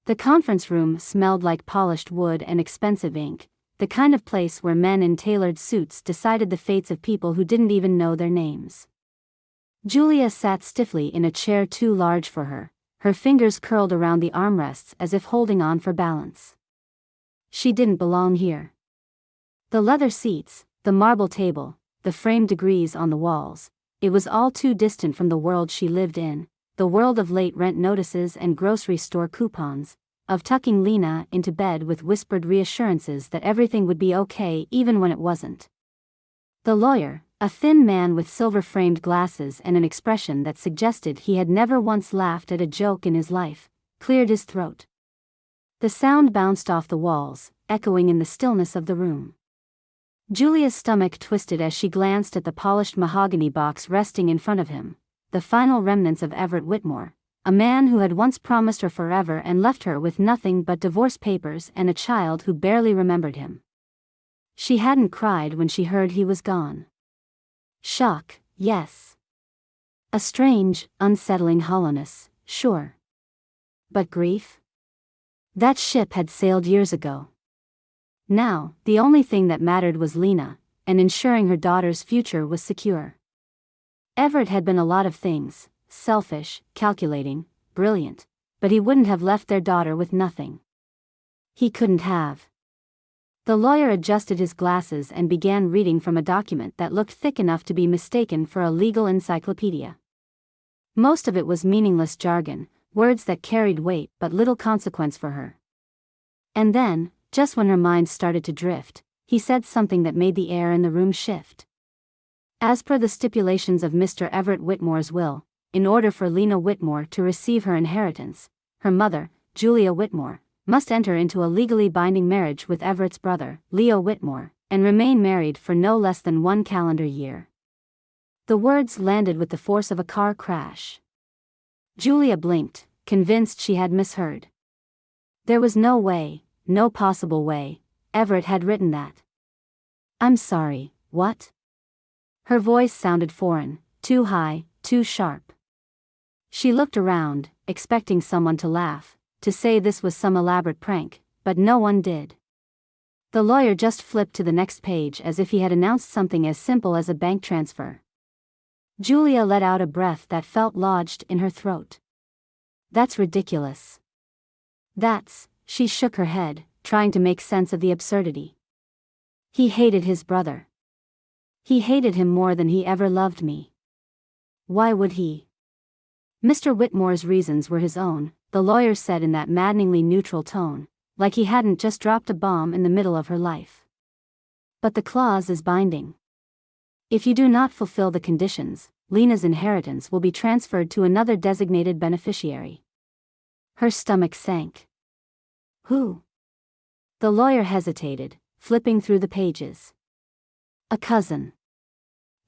The conference room smelled like polished wood and expensive ink, the kind of place where men in tailored suits decided the fates of people who didn't even know their names. Julia sat stiffly in a chair too large for her, her fingers curled around the armrests as if holding on for balance. She didn't belong here. The leather seats, the marble table, the framed degrees on the walls, it was all too distant from the world she lived in, the world of late rent notices and grocery store coupons, of tucking Lena into bed with whispered reassurances that everything would be okay even when it wasn't. The lawyer, a thin man with silver-framed glasses and an expression that suggested he had never once laughed at a joke in his life, cleared his throat. The sound bounced off the walls, echoing in the stillness of the room. Julia's stomach twisted as she glanced at the polished mahogany box resting in front of him, the final remnants of Everett Whitmore, a man who had once promised her forever and left her with nothing but divorce papers and a child who barely remembered him. She hadn't cried when she heard he was gone. Shock, yes. A strange, unsettling hollowness, sure. But grief? That ship had sailed years ago. Now, the only thing that mattered was Lena, and ensuring her daughter's future was secure. Everett had been a lot of things, selfish, calculating, brilliant, but he wouldn't have left their daughter with nothing. He couldn't have. The lawyer adjusted his glasses and began reading from a document that looked thick enough to be mistaken for a legal encyclopedia. Most of it was meaningless jargon, words that carried weight but little consequence for her. And then, just when her mind started to drift, he said something that made the air in the room shift. As per the stipulations of Mr. Everett Whitmore's will, in order for Lena Whitmore to receive her inheritance, her mother, Julia Whitmore, must enter into a legally binding marriage with Everett's brother, Leo Whitmore, and remain married for no less than 1 calendar year. The words landed with the force of a car crash. Julia blinked, convinced she had misheard. There was no way, no possible way, Everett had written that. "I'm sorry, what?" Her voice sounded foreign, too high, too sharp. She looked around, expecting someone to laugh, to say this was some elaborate prank, but no one did. The lawyer just flipped to the next page as if he had announced something as simple as a bank transfer. Julia let out a breath that felt lodged in her throat. "That's ridiculous." She shook her head, trying to make sense of the absurdity. "He hated his brother. He hated him more than he ever loved me. Why would he?" Mr. Whitmore's reasons were his own, the lawyer said in that maddeningly neutral tone, like he hadn't just dropped a bomb in the middle of her life. "But the clause is binding. If you do not fulfill the conditions, Lena's inheritance will be transferred to another designated beneficiary." Her stomach sank. "Who?" The lawyer hesitated, flipping through the pages. "A cousin.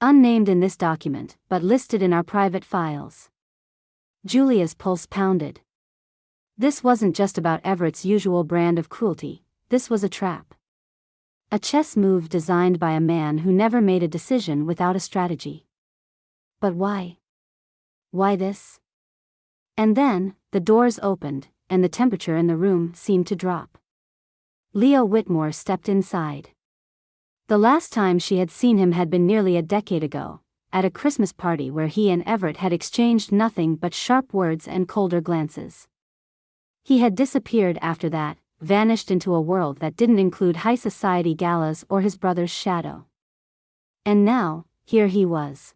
Unnamed in this document, but listed in our private files." Julia's pulse pounded. This wasn't just about Everett's usual brand of cruelty, this was a trap. A chess move designed by a man who never made a decision without a strategy. But why? Why this? And then, the doors opened, and the temperature in the room seemed to drop. Leo Whitmore stepped inside. The last time she had seen him had been nearly a decade ago, at a Christmas party where he and Everett had exchanged nothing but sharp words and colder glances. He had disappeared after that, vanished into a world that didn't include high society galas or his brother's shadow. And now, here he was.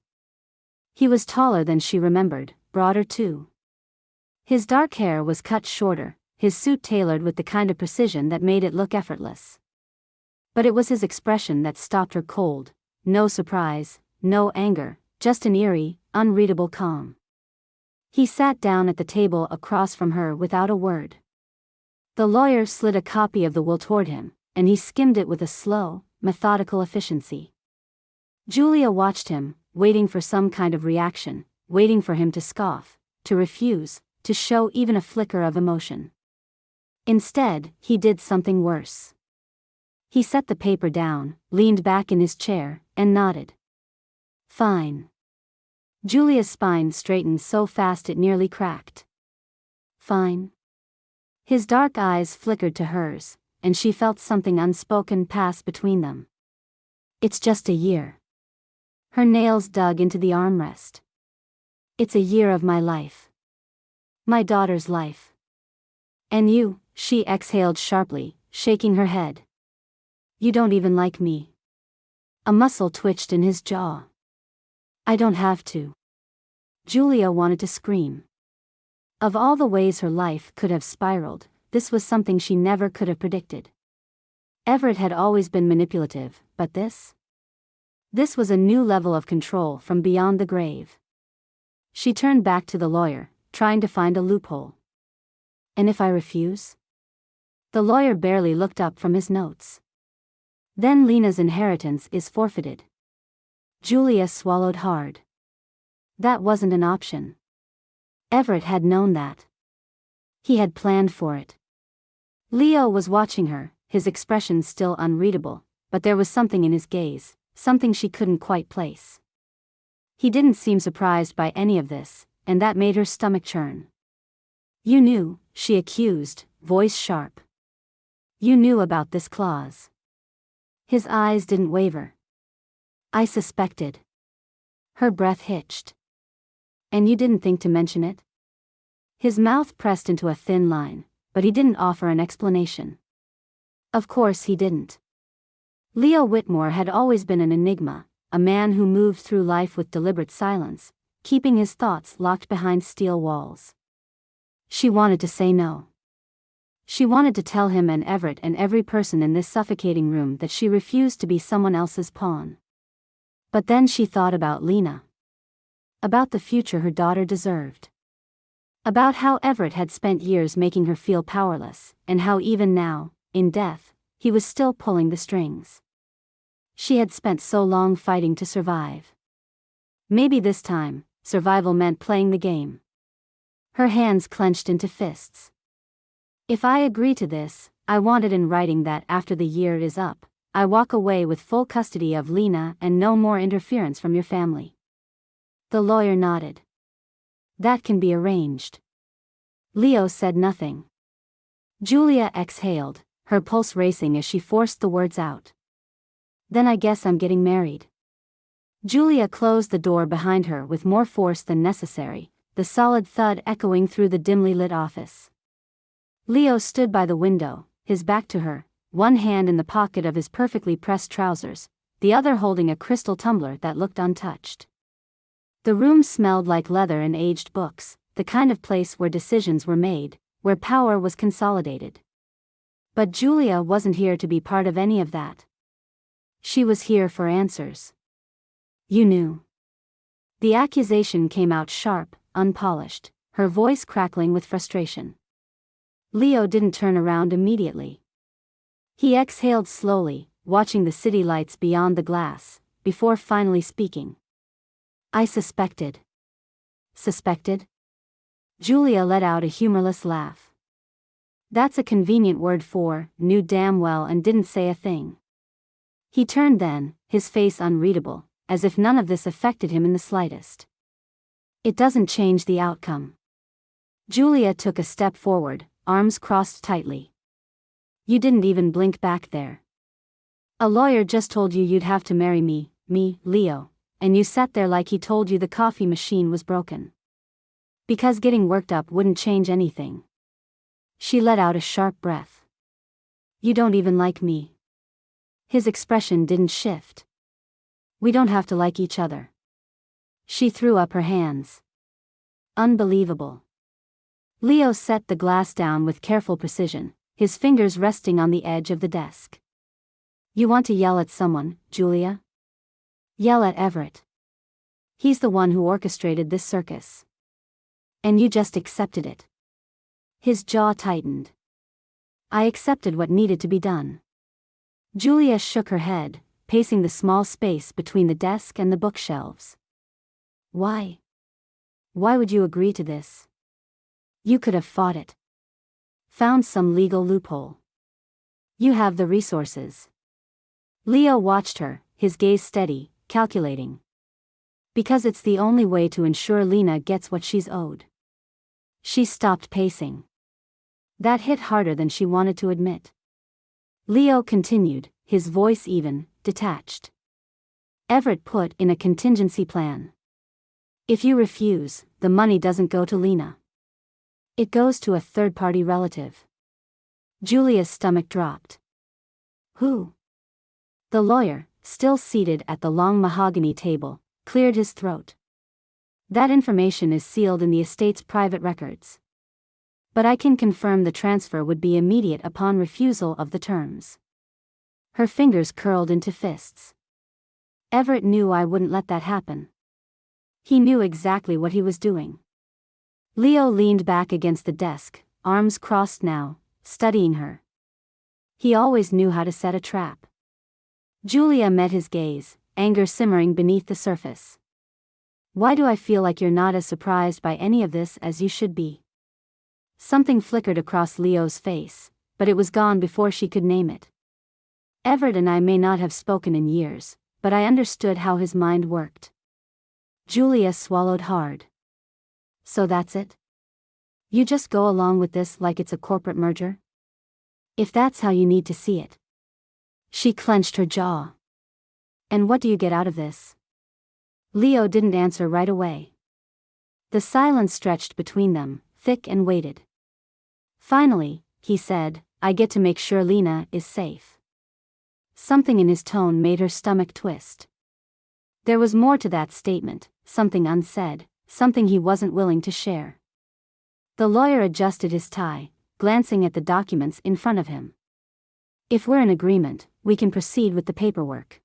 He was taller than she remembered, broader too. His dark hair was cut shorter, his suit tailored with the kind of precision that made it look effortless. But it was his expression that stopped her cold, no surprise, no anger, just an eerie, unreadable calm. He sat down at the table across from her without a word. The lawyer slid a copy of the will toward him, and he skimmed it with a slow, methodical efficiency. Julia watched him, waiting for some kind of reaction, waiting for him to scoff, to refuse, to show even a flicker of emotion. Instead, he did something worse. He set the paper down, leaned back in his chair, and nodded. "Fine." Julia's spine straightened so fast it nearly cracked. "Fine." His dark eyes flickered to hers, and she felt something unspoken pass between them. It's just a year. Her nails dug into the armrest. It's a year of my life. My daughter's life. And you, she exhaled sharply, shaking her head. You don't even like me. A muscle twitched in his jaw. I don't have to. Julia wanted to scream. Of all the ways her life could have spiraled, this was something she never could have predicted. Everett had always been manipulative, but this? This was a new level of control from beyond the grave. She turned back to the lawyer, trying to find a loophole. And if I refuse? The lawyer barely looked up from his notes. Then Lena's inheritance is forfeited. Julia swallowed hard. That wasn't an option. Everett had known that. He had planned for it. Leo was watching her, his expression still unreadable, but there was something in his gaze, something she couldn't quite place. He didn't seem surprised by any of this, and that made her stomach churn. You knew, she accused, voice sharp. You knew about this clause. His eyes didn't waver. I suspected. Her breath hitched. And you didn't think to mention it? His mouth pressed into a thin line, but he didn't offer an explanation. Of course he didn't. Leo Whitmore had always been an enigma, a man who moved through life with deliberate silence, keeping his thoughts locked behind steel walls. She wanted to say no. She wanted to tell him and Everett and every person in this suffocating room that she refused to be someone else's pawn. But then she thought about Lena. About the future her daughter deserved. About how Everett had spent years making her feel powerless, and how even now, in death, he was still pulling the strings. She had spent so long fighting to survive. Maybe this time, survival meant playing the game. Her hands clenched into fists. If I agree to this, I want it in writing that after the year is up, I walk away with full custody of Lena and no more interference from your family. The lawyer nodded. That can be arranged. Leo said nothing. Julia exhaled, her pulse racing as she forced the words out. Then I guess I'm getting married. Julia closed the door behind her with more force than necessary, the solid thud echoing through the dimly lit office. Leo stood by the window, his back to her, one hand in the pocket of his perfectly pressed trousers, the other holding a crystal tumbler that looked untouched. The room smelled like leather and aged books, the kind of place where decisions were made, where power was consolidated. But Julia wasn't here to be part of any of that. She was here for answers. You knew. The accusation came out sharp, unpolished, her voice crackling with frustration. Leo didn't turn around immediately. He exhaled slowly, watching the city lights beyond the glass, before finally speaking. I suspected. Suspected? Julia let out a humorless laugh. That's a convenient word for, knew damn well and didn't say a thing. He turned then, his face unreadable, as if none of this affected him in the slightest. It doesn't change the outcome. Julia took a step forward, arms crossed tightly. You didn't even blink back there. A lawyer just told you you'd have to marry me, Leo, and you sat there like he told you the coffee machine was broken. Because getting worked up wouldn't change anything. She let out a sharp breath. You don't even like me. His expression didn't shift. We don't have to like each other. She threw up her hands. Unbelievable. Leo set the glass down with careful precision, his fingers resting on the edge of the desk. You want to yell at someone, Julia? Yell at Everett. He's the one who orchestrated this circus. And you just accepted it. His jaw tightened. I accepted what needed to be done. Julia shook her head, pacing the small space between the desk and the bookshelves. Why? Why would you agree to this? You could have fought it. Found some legal loophole. You have the resources. Leo watched her, his gaze steady, calculating. Because it's the only way to ensure Lena gets what she's owed. She stopped pacing. That hit harder than she wanted to admit. Leo continued, his voice even, detached. Everett put in a contingency plan. If you refuse, the money doesn't go to Lena. It goes to a third-party relative. Julia's stomach dropped. Who? The lawyer, still seated at the long mahogany table, cleared his throat. That information is sealed in the estate's private records. But I can confirm the transfer would be immediate upon refusal of the terms. Her fingers curled into fists. Everett knew I wouldn't let that happen. He knew exactly what he was doing. Leo leaned back against the desk, arms crossed now, studying her. He always knew how to set a trap. Julia met his gaze, anger simmering beneath the surface. Why do I feel like you're not as surprised by any of this as you should be? Something flickered across Leo's face, but it was gone before she could name it. Everett and I may not have spoken in years, but I understood how his mind worked. Julia swallowed hard. So that's it? You just go along with this like it's a corporate merger? If that's how you need to see it. She clenched her jaw. And what do you get out of this? Leo didn't answer right away. The silence stretched between them, thick and weighted. Finally, he said, I get to make sure Lena is safe. Something in his tone made her stomach twist. There was more to that statement, something unsaid, something he wasn't willing to share. The lawyer adjusted his tie, glancing at the documents in front of him. If we're in agreement, we can proceed with the paperwork.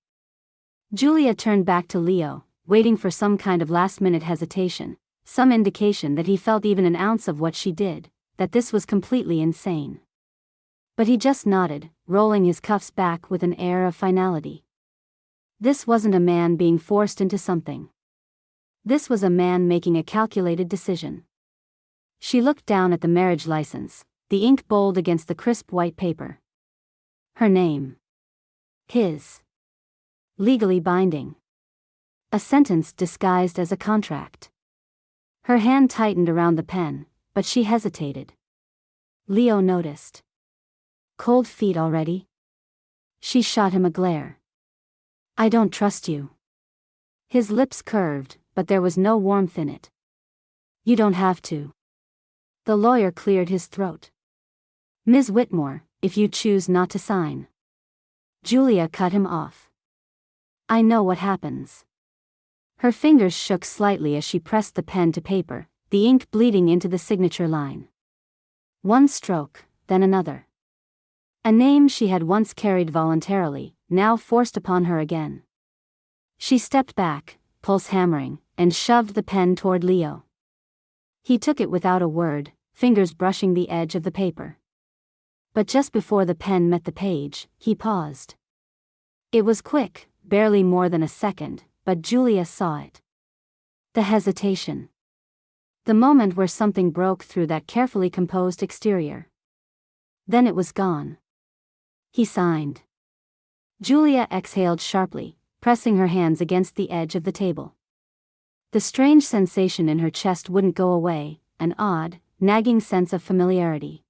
Julia turned back to Leo, waiting for some kind of last-minute hesitation, some indication that he felt even an ounce of what she did, that this was completely insane. But he just nodded, rolling his cuffs back with an air of finality. This wasn't a man being forced into something. This was a man making a calculated decision. She looked down at the marriage license, the ink bold against the crisp white paper. Her name. His. Legally binding. A sentence disguised as a contract. Her hand tightened around the pen, but she hesitated. Leo noticed. Cold feet already? She shot him a glare. I don't trust you. His lips curved, but there was no warmth in it. You don't have to. The lawyer cleared his throat. Ms. Whitmore, if you choose not to sign. Julia cut him off. I know what happens. Her fingers shook slightly as she pressed the pen to paper, the ink bleeding into the signature line. One stroke, then another. A name she had once carried voluntarily, now forced upon her again. She stepped back, pulse hammering, and shoved the pen toward Leo. He took it without a word, fingers brushing the edge of the paper. But just before the pen met the page, he paused. It was quick, barely more than a second, but Julia saw it. The hesitation. The moment where something broke through that carefully composed exterior. Then it was gone. He signed. Julia exhaled sharply, pressing her hands against the edge of the table. The strange sensation in her chest wouldn't go away, an odd, nagging sense of familiarity.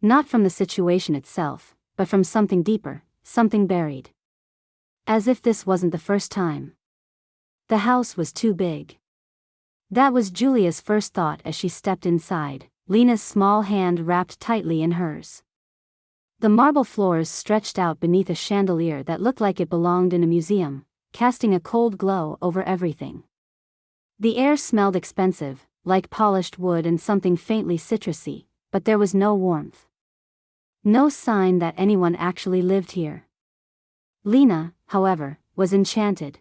Not from the situation itself, but from something deeper, something buried. As if this wasn't the first time. The house was too big. That was Julia's first thought as she stepped inside, Lena's small hand wrapped tightly in hers. The marble floors stretched out beneath a chandelier that looked like it belonged in a museum, casting a cold glow over everything. The air smelled expensive, like polished wood and something faintly citrusy, but there was no warmth. No sign that anyone actually lived here. Lena, however, was enchanted.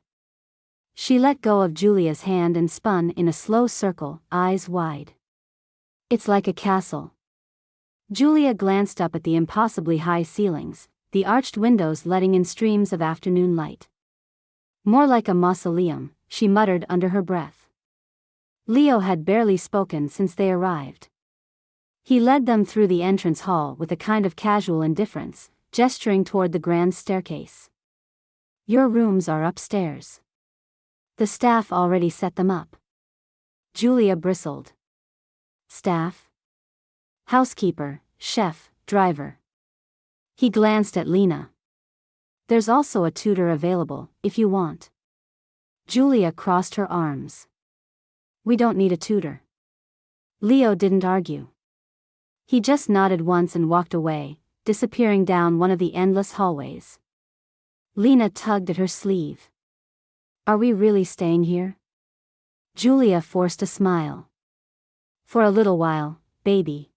She let go of Julia's hand and spun in a slow circle, eyes wide. It's like a castle. Julia glanced up at the impossibly high ceilings, the arched windows letting in streams of afternoon light. More like a mausoleum, she muttered under her breath. Leo had barely spoken since they arrived. He led them through the entrance hall with a kind of casual indifference, gesturing toward the grand staircase. Your rooms are upstairs. The staff already set them up. Julia bristled. Staff? Housekeeper, chef, driver. He glanced at Lena. There's also a tutor available, if you want. Julia crossed her arms. We don't need a tutor. Leo didn't argue. He just nodded once and walked away, disappearing down one of the endless hallways. Lena tugged at her sleeve. Are we really staying here? Julia forced a smile. For a little while, baby.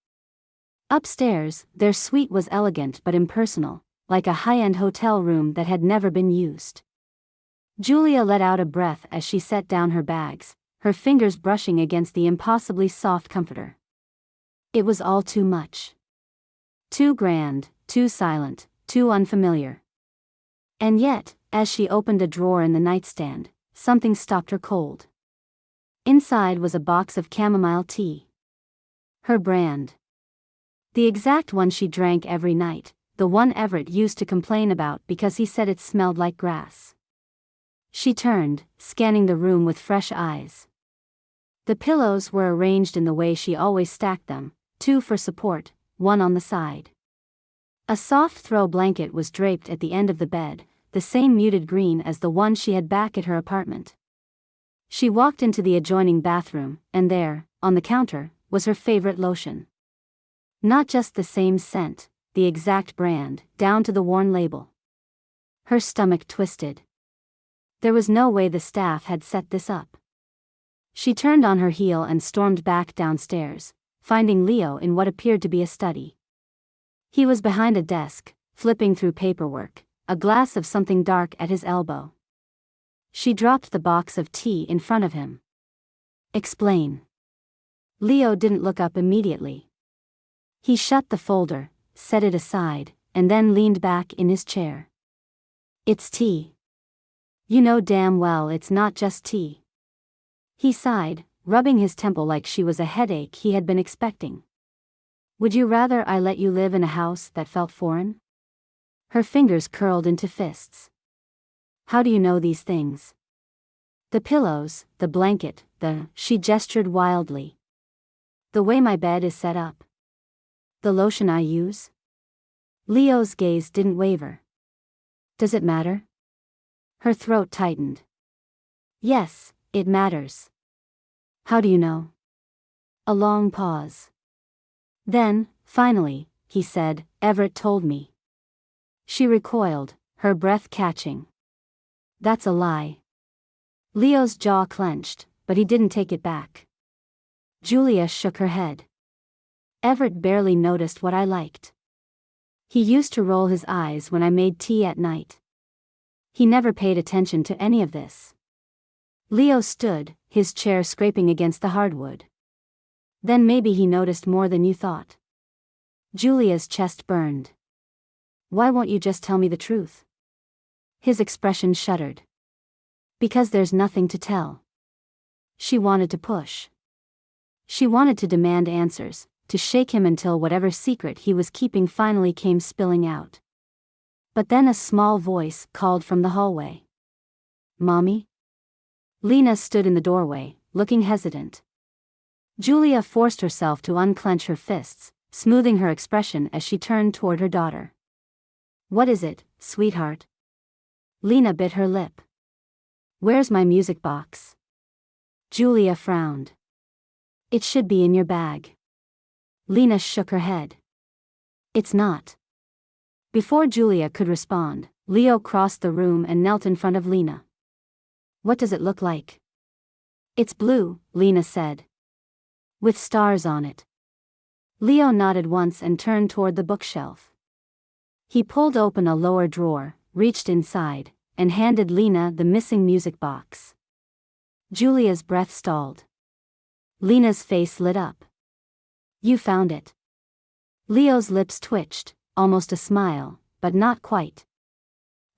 Upstairs, their suite was elegant but impersonal, like a high-end hotel room that had never been used. Julia let out a breath as she set down her bags, her fingers brushing against the impossibly soft comforter. It was all too much. Too grand, too silent, too unfamiliar. And yet, as she opened a drawer in the nightstand, something stopped her cold. Inside was a box of chamomile tea. Her brand. The exact one she drank every night, the one Everett used to complain about because he said it smelled like grass. She turned, scanning the room with fresh eyes. The pillows were arranged in the way she always stacked them, 2 for support, 1 on the side. A soft throw blanket was draped at the end of the bed, the same muted green as the one she had back at her apartment. She walked into the adjoining bathroom, and there, on the counter, was her favorite lotion. Not just the same scent, the exact brand, down to the worn label. Her stomach twisted. There was no way the staff had set this up. She turned on her heel and stormed back downstairs, finding Leo in what appeared to be a study. He was behind a desk, flipping through paperwork, a glass of something dark at his elbow. She dropped the box of tea in front of him. Explain. Leo didn't look up immediately. He shut the folder, set it aside, and then leaned back in his chair. It's tea. You know damn well it's not just tea. He sighed, rubbing his temple like she was a headache he had been expecting. Would you rather I let you live in a house that felt foreign? Her fingers curled into fists. How do you know these things? The pillows, the blanket, she gestured wildly. The way my bed is set up. The lotion I use? Leo's gaze didn't waver. Does it matter? Her throat tightened. Yes, it matters. How do you know? A long pause. Then, finally, he said, Everett told me. She recoiled, her breath catching. That's a lie. Leo's jaw clenched, but he didn't take it back. Julia shook her head. Everett barely noticed what I liked. He used to roll his eyes when I made tea at night. He never paid attention to any of this. Leo stood, his chair scraping against the hardwood. Then maybe he noticed more than you thought. Julia's chest burned. Why won't you just tell me the truth? His expression shuddered. Because there's nothing to tell. She wanted to push. She wanted to demand answers, to shake him until whatever secret he was keeping finally came spilling out. But then a small voice called from the hallway. Mommy? Lena stood in the doorway, looking hesitant. Julia forced herself to unclench her fists, smoothing her expression as she turned toward her daughter. What is it, sweetheart? Lena bit her lip. Where's my music box? Julia frowned. It should be in your bag. Lena shook her head. It's not. Before Julia could respond, Leo crossed the room and knelt in front of Lena. What does it look like? It's blue, Lena said. With stars on it. Leo nodded once and turned toward the bookshelf. He pulled open a lower drawer, reached inside, and handed Lena the missing music box. Julia's breath stalled. Lena's face lit up. You found it. Leo's lips twitched, almost a smile, but not quite.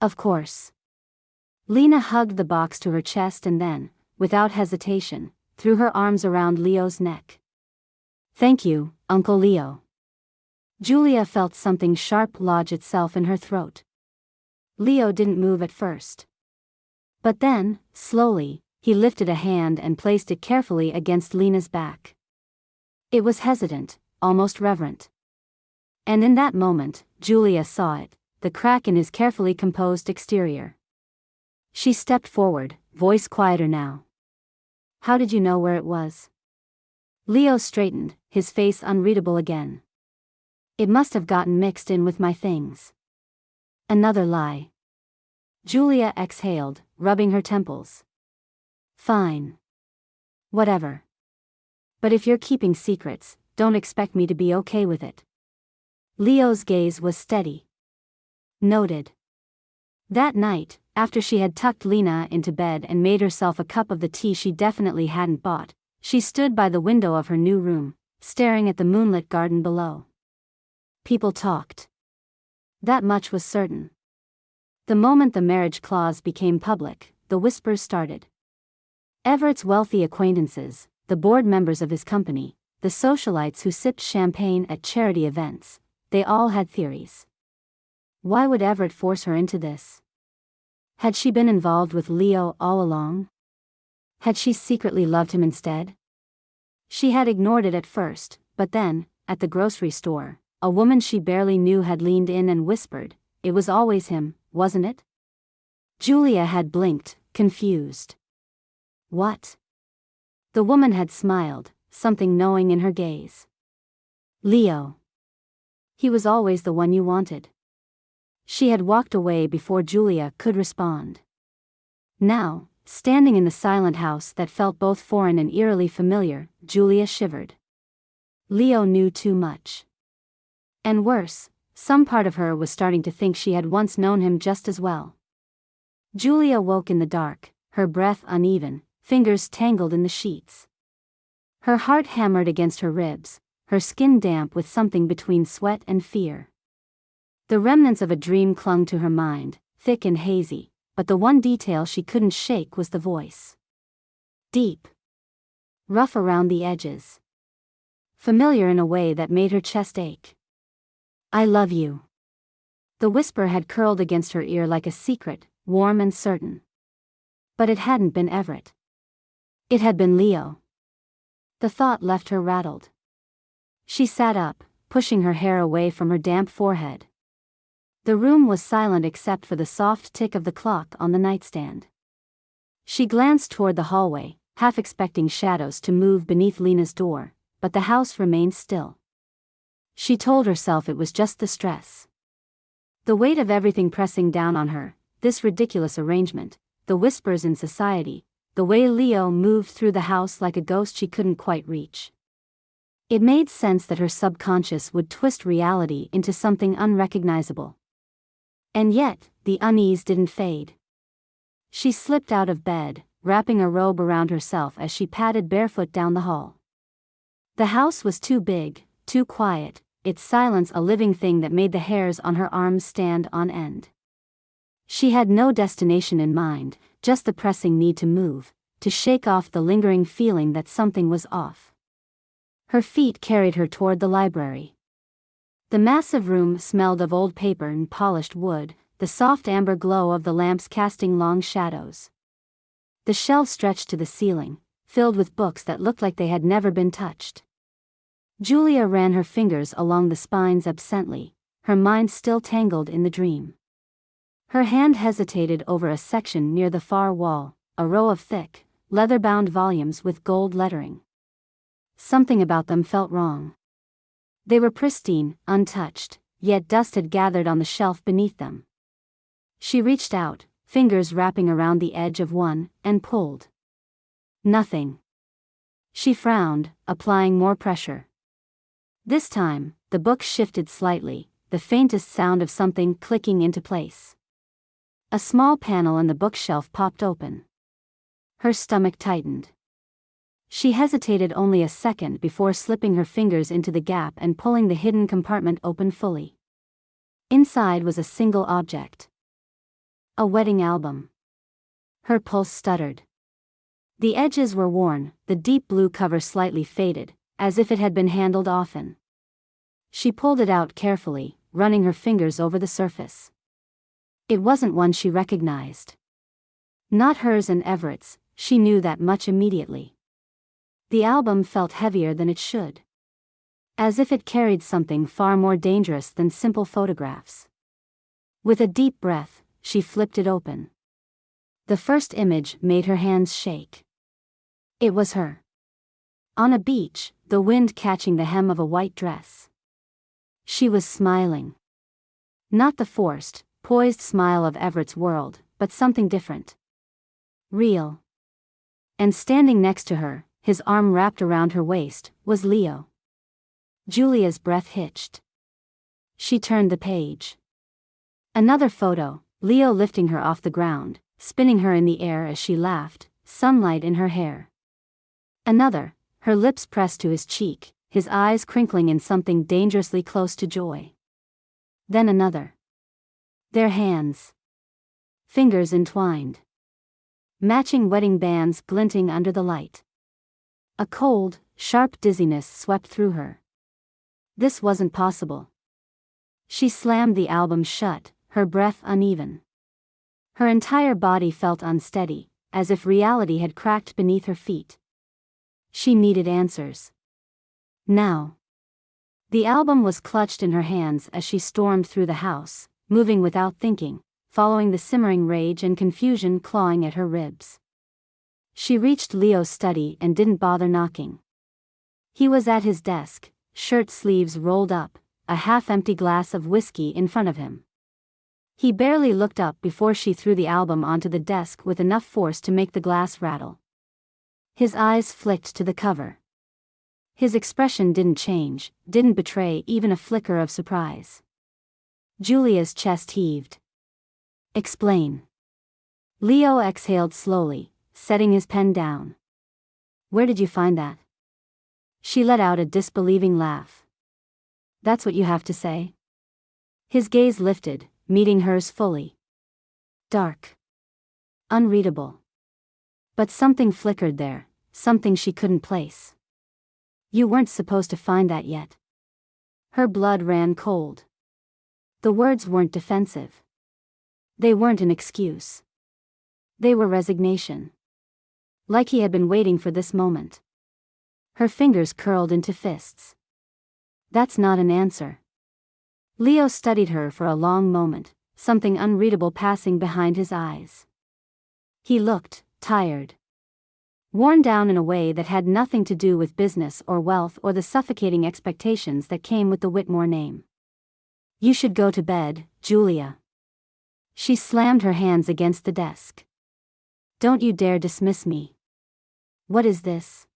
Of course. Lena hugged the box to her chest and then, without hesitation, threw her arms around Leo's neck. Thank you, Uncle Leo. Julia felt something sharp lodge itself in her throat. Leo didn't move at first. But then, slowly, he lifted a hand and placed it carefully against Lena's back. It was hesitant, almost reverent. And in that moment, Julia saw it, the crack in his carefully composed exterior. She stepped forward, voice quieter now. How did you know where it was? Leo straightened, his face unreadable again. It must have gotten mixed in with my things. Another lie. Julia exhaled, rubbing her temples. Fine. Whatever. But if you're keeping secrets, don't expect me to be okay with it. Leo's gaze was steady. Noted. That night, after she had tucked Lena into bed and made herself a cup of the tea she definitely hadn't bought, she stood by the window of her new room, staring at the moonlit garden below. People talked. That much was certain. The moment the marriage clause became public, the whispers started. Everett's wealthy acquaintances, the board members of his company, the socialites who sipped champagne at charity events, they all had theories. Why would Everett force her into this? Had she been involved with Leo all along? Had she secretly loved him instead? She had ignored it at first, but then, at the grocery store, a woman she barely knew had leaned in and whispered, "It was always him, wasn't it?" Julia had blinked, confused. What? The woman had smiled, something knowing in her gaze. Leo. He was always the one you wanted. She had walked away before Julia could respond. Now, standing in the silent house that felt both foreign and eerily familiar, Julia shivered. Leo knew too much. And worse, some part of her was starting to think she had once known him just as well. Julia woke in the dark, her breath uneven, fingers tangled in the sheets. Her heart hammered against her ribs, her skin damp with something between sweat and fear. The remnants of a dream clung to her mind, thick and hazy, but the one detail she couldn't shake was the voice. Deep. Rough around the edges. Familiar in a way that made her chest ache. I love you. The whisper had curled against her ear like a secret, warm and certain. But it hadn't been Everett. It had been Leo. The thought left her rattled. She sat up, pushing her hair away from her damp forehead. The room was silent except for the soft tick of the clock on the nightstand. She glanced toward the hallway, half expecting shadows to move beneath Lena's door, but the house remained still. She told herself it was just the stress. The weight of everything pressing down on her, this ridiculous arrangement, the whispers in society, the way Leo moved through the house like a ghost she couldn't quite reach. It made sense that her subconscious would twist reality into something unrecognizable. And yet, the unease didn't fade. She slipped out of bed, wrapping a robe around herself as she padded barefoot down the hall. The house was too big, too quiet, its silence a living thing that made the hairs on her arms stand on end. She had no destination in mind, just the pressing need to move, to shake off the lingering feeling that something was off. Her feet carried her toward the library. The massive room smelled of old paper and polished wood, the soft amber glow of the lamps casting long shadows. The shelves stretched to the ceiling, filled with books that looked like they had never been touched. Julia ran her fingers along the spines absently, her mind still tangled in the dream. Her hand hesitated over a section near the far wall, a row of thick, leather-bound volumes with gold lettering. Something about them felt wrong. They were pristine, untouched, yet dust had gathered on the shelf beneath them. She reached out, fingers wrapping around the edge of one, and pulled. Nothing. She frowned, applying more pressure. This time, the book shifted slightly, the faintest sound of something clicking into place. A small panel in the bookshelf popped open. Her stomach tightened. She hesitated only a second before slipping her fingers into the gap and pulling the hidden compartment open fully. Inside was a single object. A wedding album. Her pulse stuttered. The edges were worn, the deep blue cover slightly faded, as if it had been handled often. She pulled it out carefully, running her fingers over the surface. It wasn't one she recognized. Not hers and Everett's, she knew that much immediately. The album felt heavier than it should. as if it carried something far more dangerous than simple photographs. With a deep breath, she flipped it open. The first image made her hands shake. It was her. On a beach, the wind catching the hem of a white dress. She was smiling. Not the forced, poised smile of Everett's world, but something different. Real. And standing next to her, his arm wrapped around her waist, was Leo. Julia's breath hitched. She turned the page. Another photo, Leo lifting her off the ground, spinning her in the air as she laughed, sunlight in her hair. Another, her lips pressed to his cheek, his eyes crinkling in something dangerously close to joy. Then another. Their hands. Fingers entwined. Matching wedding bands glinting under the light. A cold, sharp dizziness swept through her. This wasn't possible. She slammed the album shut, her breath uneven. Her entire body felt unsteady, as if reality had cracked beneath her feet. She needed answers. Now. The album was clutched in her hands as she stormed through the house, moving without thinking, following the simmering rage and confusion clawing at her ribs. She reached Leo's study and didn't bother knocking. He was at his desk, shirt sleeves rolled up, a half-empty glass of whiskey in front of him. He barely looked up before she threw the album onto the desk with enough force to make the glass rattle. His eyes flicked to the cover. His expression didn't change, didn't betray even a flicker of surprise. Julia's chest heaved. Explain. Leo exhaled slowly, setting his pen down. Where did you find that? She let out a disbelieving laugh. That's what you have to say? His gaze lifted, meeting hers fully. Dark. Unreadable. But something flickered there, something she couldn't place. You weren't supposed to find that yet. Her blood ran cold. The words weren't defensive. They weren't an excuse. They were resignation. Like he had been waiting for this moment. Her fingers curled into fists. That's not an answer. Leo studied her for a long moment, something unreadable passing behind his eyes. He looked tired. Worn down in a way that had nothing to do with business or wealth or the suffocating expectations that came with the Whitmore name. You should go to bed, Julia. She slammed her hands against the desk. Don't you dare dismiss me. What is this?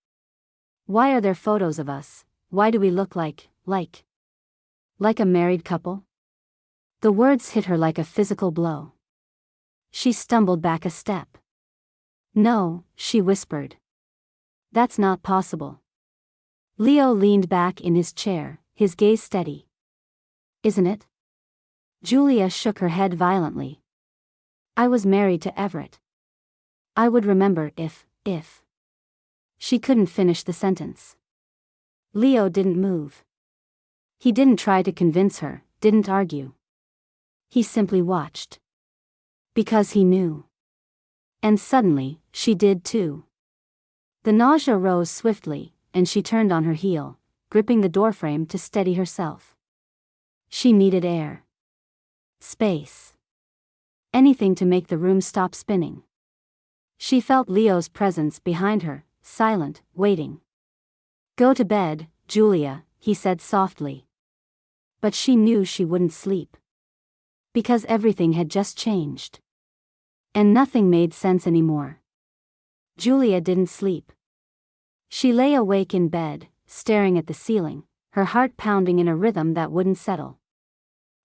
Why are there photos of us? Why do we look like a married couple? The words hit her like a physical blow. She stumbled back a step. No, she whispered. That's not possible. Leo leaned back in his chair, his gaze steady. Isn't it? Julia shook her head violently. I was married to Everett. I would remember if. She couldn't finish the sentence. Leo didn't move. He didn't try to convince her, didn't argue. He simply watched. Because he knew. And suddenly, she did too. The nausea rose swiftly, and she turned on her heel, gripping the doorframe to steady herself. She needed air. Space. Anything to make the room stop spinning. She felt Leo's presence behind her, silent, waiting. Go to bed, Julia, he said softly. But she knew she wouldn't sleep. Because everything had just changed. And nothing made sense anymore. Julia didn't sleep. She lay awake in bed, staring at the ceiling, her heart pounding in a rhythm that wouldn't settle.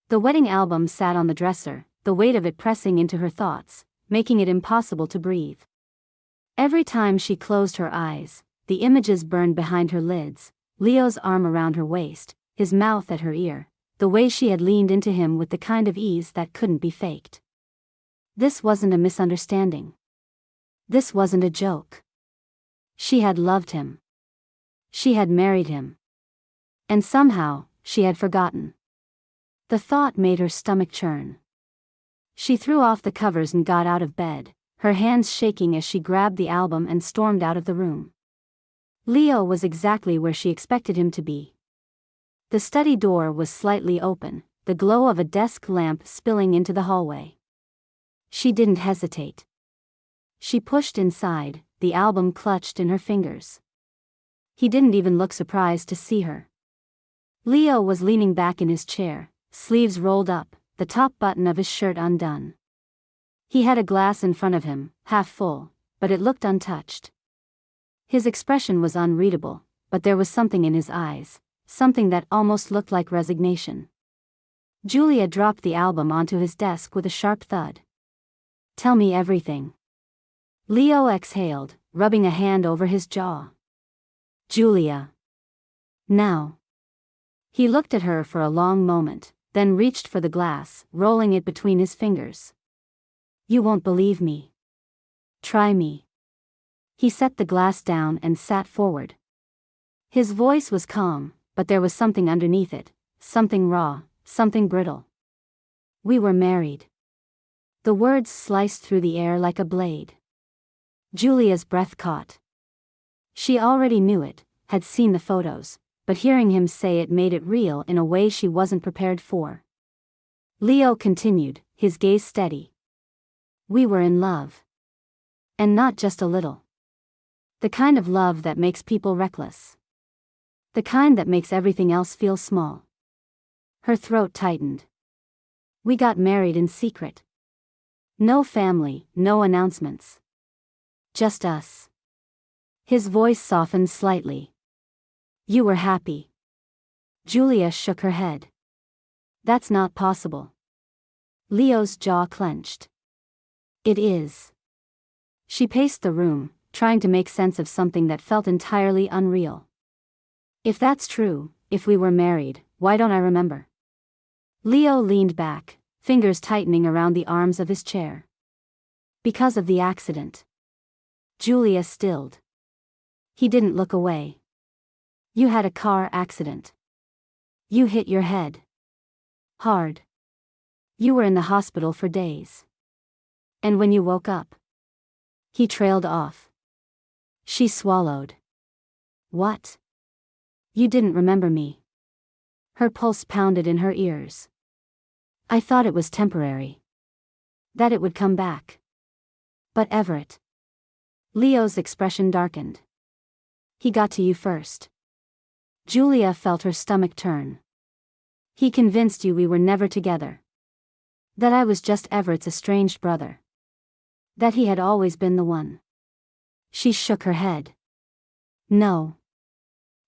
The wedding album sat on the dresser, the weight of it pressing into her thoughts, making it impossible to breathe. Every time she closed her eyes, the images burned behind her lids, Leo's arm around her waist, his mouth at her ear, the way she had leaned into him with the kind of ease that couldn't be faked. This wasn't a misunderstanding. This wasn't a joke. She had loved him. She had married him. And somehow, she had forgotten. The thought made her stomach churn. She threw off the covers and got out of bed, her hands shaking as she grabbed the album and stormed out of the room. Leo was exactly where she expected him to be. The study door was slightly open, the glow of a desk lamp spilling into the hallway. She didn't hesitate. She pushed inside, the album clutched in her fingers. He didn't even look surprised to see her. Leo was leaning back in his chair, sleeves rolled up, the top button of his shirt undone. He had a glass in front of him, half full, but it looked untouched. His expression was unreadable, but there was something in his eyes, something that almost looked like resignation. Julia dropped the album onto his desk with a sharp thud. "Tell me everything." Leo exhaled, rubbing a hand over his jaw. "Julia. Now." He looked at her for a long moment, then reached for the glass, rolling it between his fingers. "You won't believe me. Try me." He set the glass down and sat forward. His voice was calm, but there was something underneath it, something raw, something brittle. "We were married." The words sliced through the air like a blade. Julia's breath caught. She already knew it, had seen the photos, but hearing him say it made it real in a way she wasn't prepared for. Leo continued, his gaze steady. "We were in love. And not just a little. The kind of love that makes people reckless. The kind that makes everything else feel small." Her throat tightened. "We got married in secret. No family, no announcements. Just us." His voice softened slightly. "You were happy." Julia shook her head. "That's not possible." Leo's jaw clenched. "It is." She paced the room, trying to make sense of something that felt entirely unreal. "If that's true, if we were married, why don't I remember?" Leo leaned back, fingers tightening around the arms of his chair. "Because of the accident." Julia stilled. He didn't look away. "You had a car accident. You hit your head. Hard. You were in the hospital for days. And when you woke up." He trailed off. She swallowed. "What? You didn't remember me?" Her pulse pounded in her ears. "I thought it was temporary. That it would come back. But Everett." Leo's expression darkened. "He got to you first." Julia felt her stomach turn. "He convinced you we were never together. That I was just Everett's estranged brother. That he had always been the one." She shook her head. "No.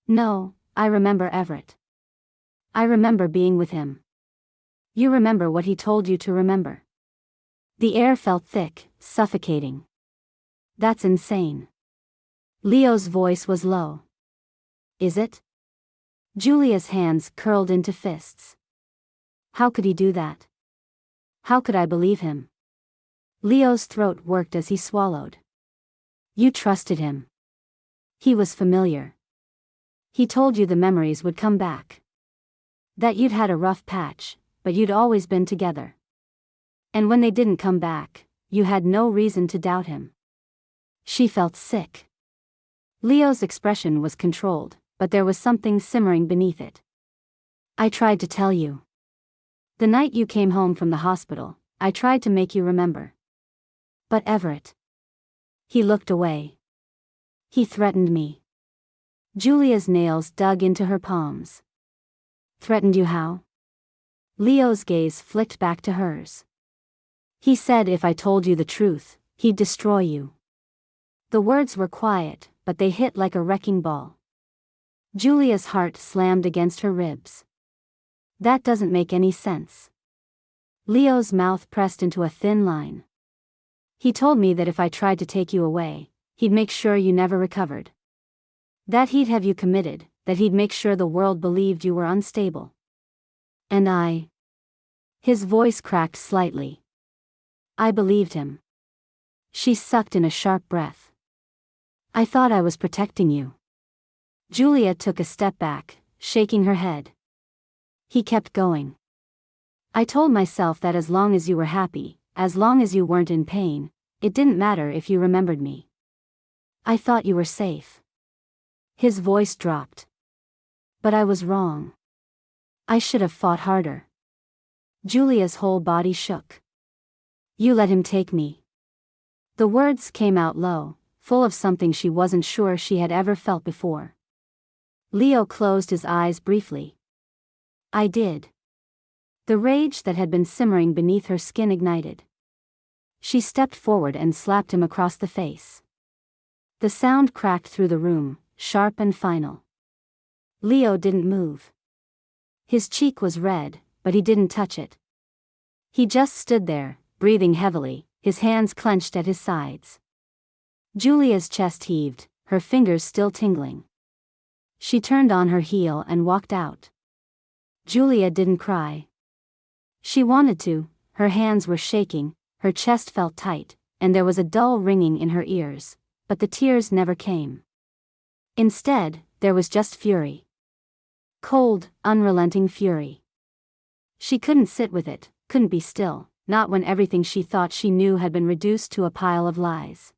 No, I remember Everett. I remember being with him." "You remember what he told you to remember." The air felt thick, suffocating. "That's insane." Leo's voice was low. "Is it?" Julia's hands curled into fists. "How could he do that? How could I believe him?" Leo's throat worked as he swallowed. "You trusted him. He was familiar. He told you the memories would come back. That you'd had a rough patch, but you'd always been together. And when they didn't come back, you had no reason to doubt him." She felt sick. Leo's expression was controlled, but there was something simmering beneath it. "I tried to tell you. The night you came home from the hospital, I tried to make you remember. But Everett." He looked away. "He threatened me." Julia's nails dug into her palms. "Threatened you how?" Leo's gaze flicked back to hers. "He said if I told you the truth, he'd destroy you." The words were quiet, but they hit like a wrecking ball. Julia's heart slammed against her ribs. "That doesn't make any sense." Leo's mouth pressed into a thin line. "He told me that if I tried to take you away, he'd make sure you never recovered. That he'd have you committed, that he'd make sure the world believed you were unstable. And I..." His voice cracked slightly. "I believed him." She sucked in a sharp breath. "I thought I was protecting you." Julia took a step back, shaking her head. He kept going. "I told myself that as long as you were happy, as long as you weren't in pain, it didn't matter if you remembered me. I thought you were safe." His voice dropped. "But I was wrong. I should have fought harder. Julia's whole body shook. You let him take me. The words came out low, full of something she wasn't sure she had ever felt before. Leo closed his eyes briefly. I did. The rage that had been simmering beneath her skin ignited. She stepped forward and slapped him across the face. The sound cracked through the room, sharp and final. Leo didn't move. His cheek was red, but he didn't touch it. He just stood there, breathing heavily, his hands clenched at his sides. Julia's chest heaved, her fingers still tingling. She turned on her heel and walked out. Julia didn't cry. She wanted to, her hands were shaking, her chest felt tight, and there was a dull ringing in her ears, but the tears never came. Instead, there was just fury. Cold, unrelenting fury. She couldn't sit with it, couldn't be still, not when everything she thought she knew had been reduced to a pile of lies.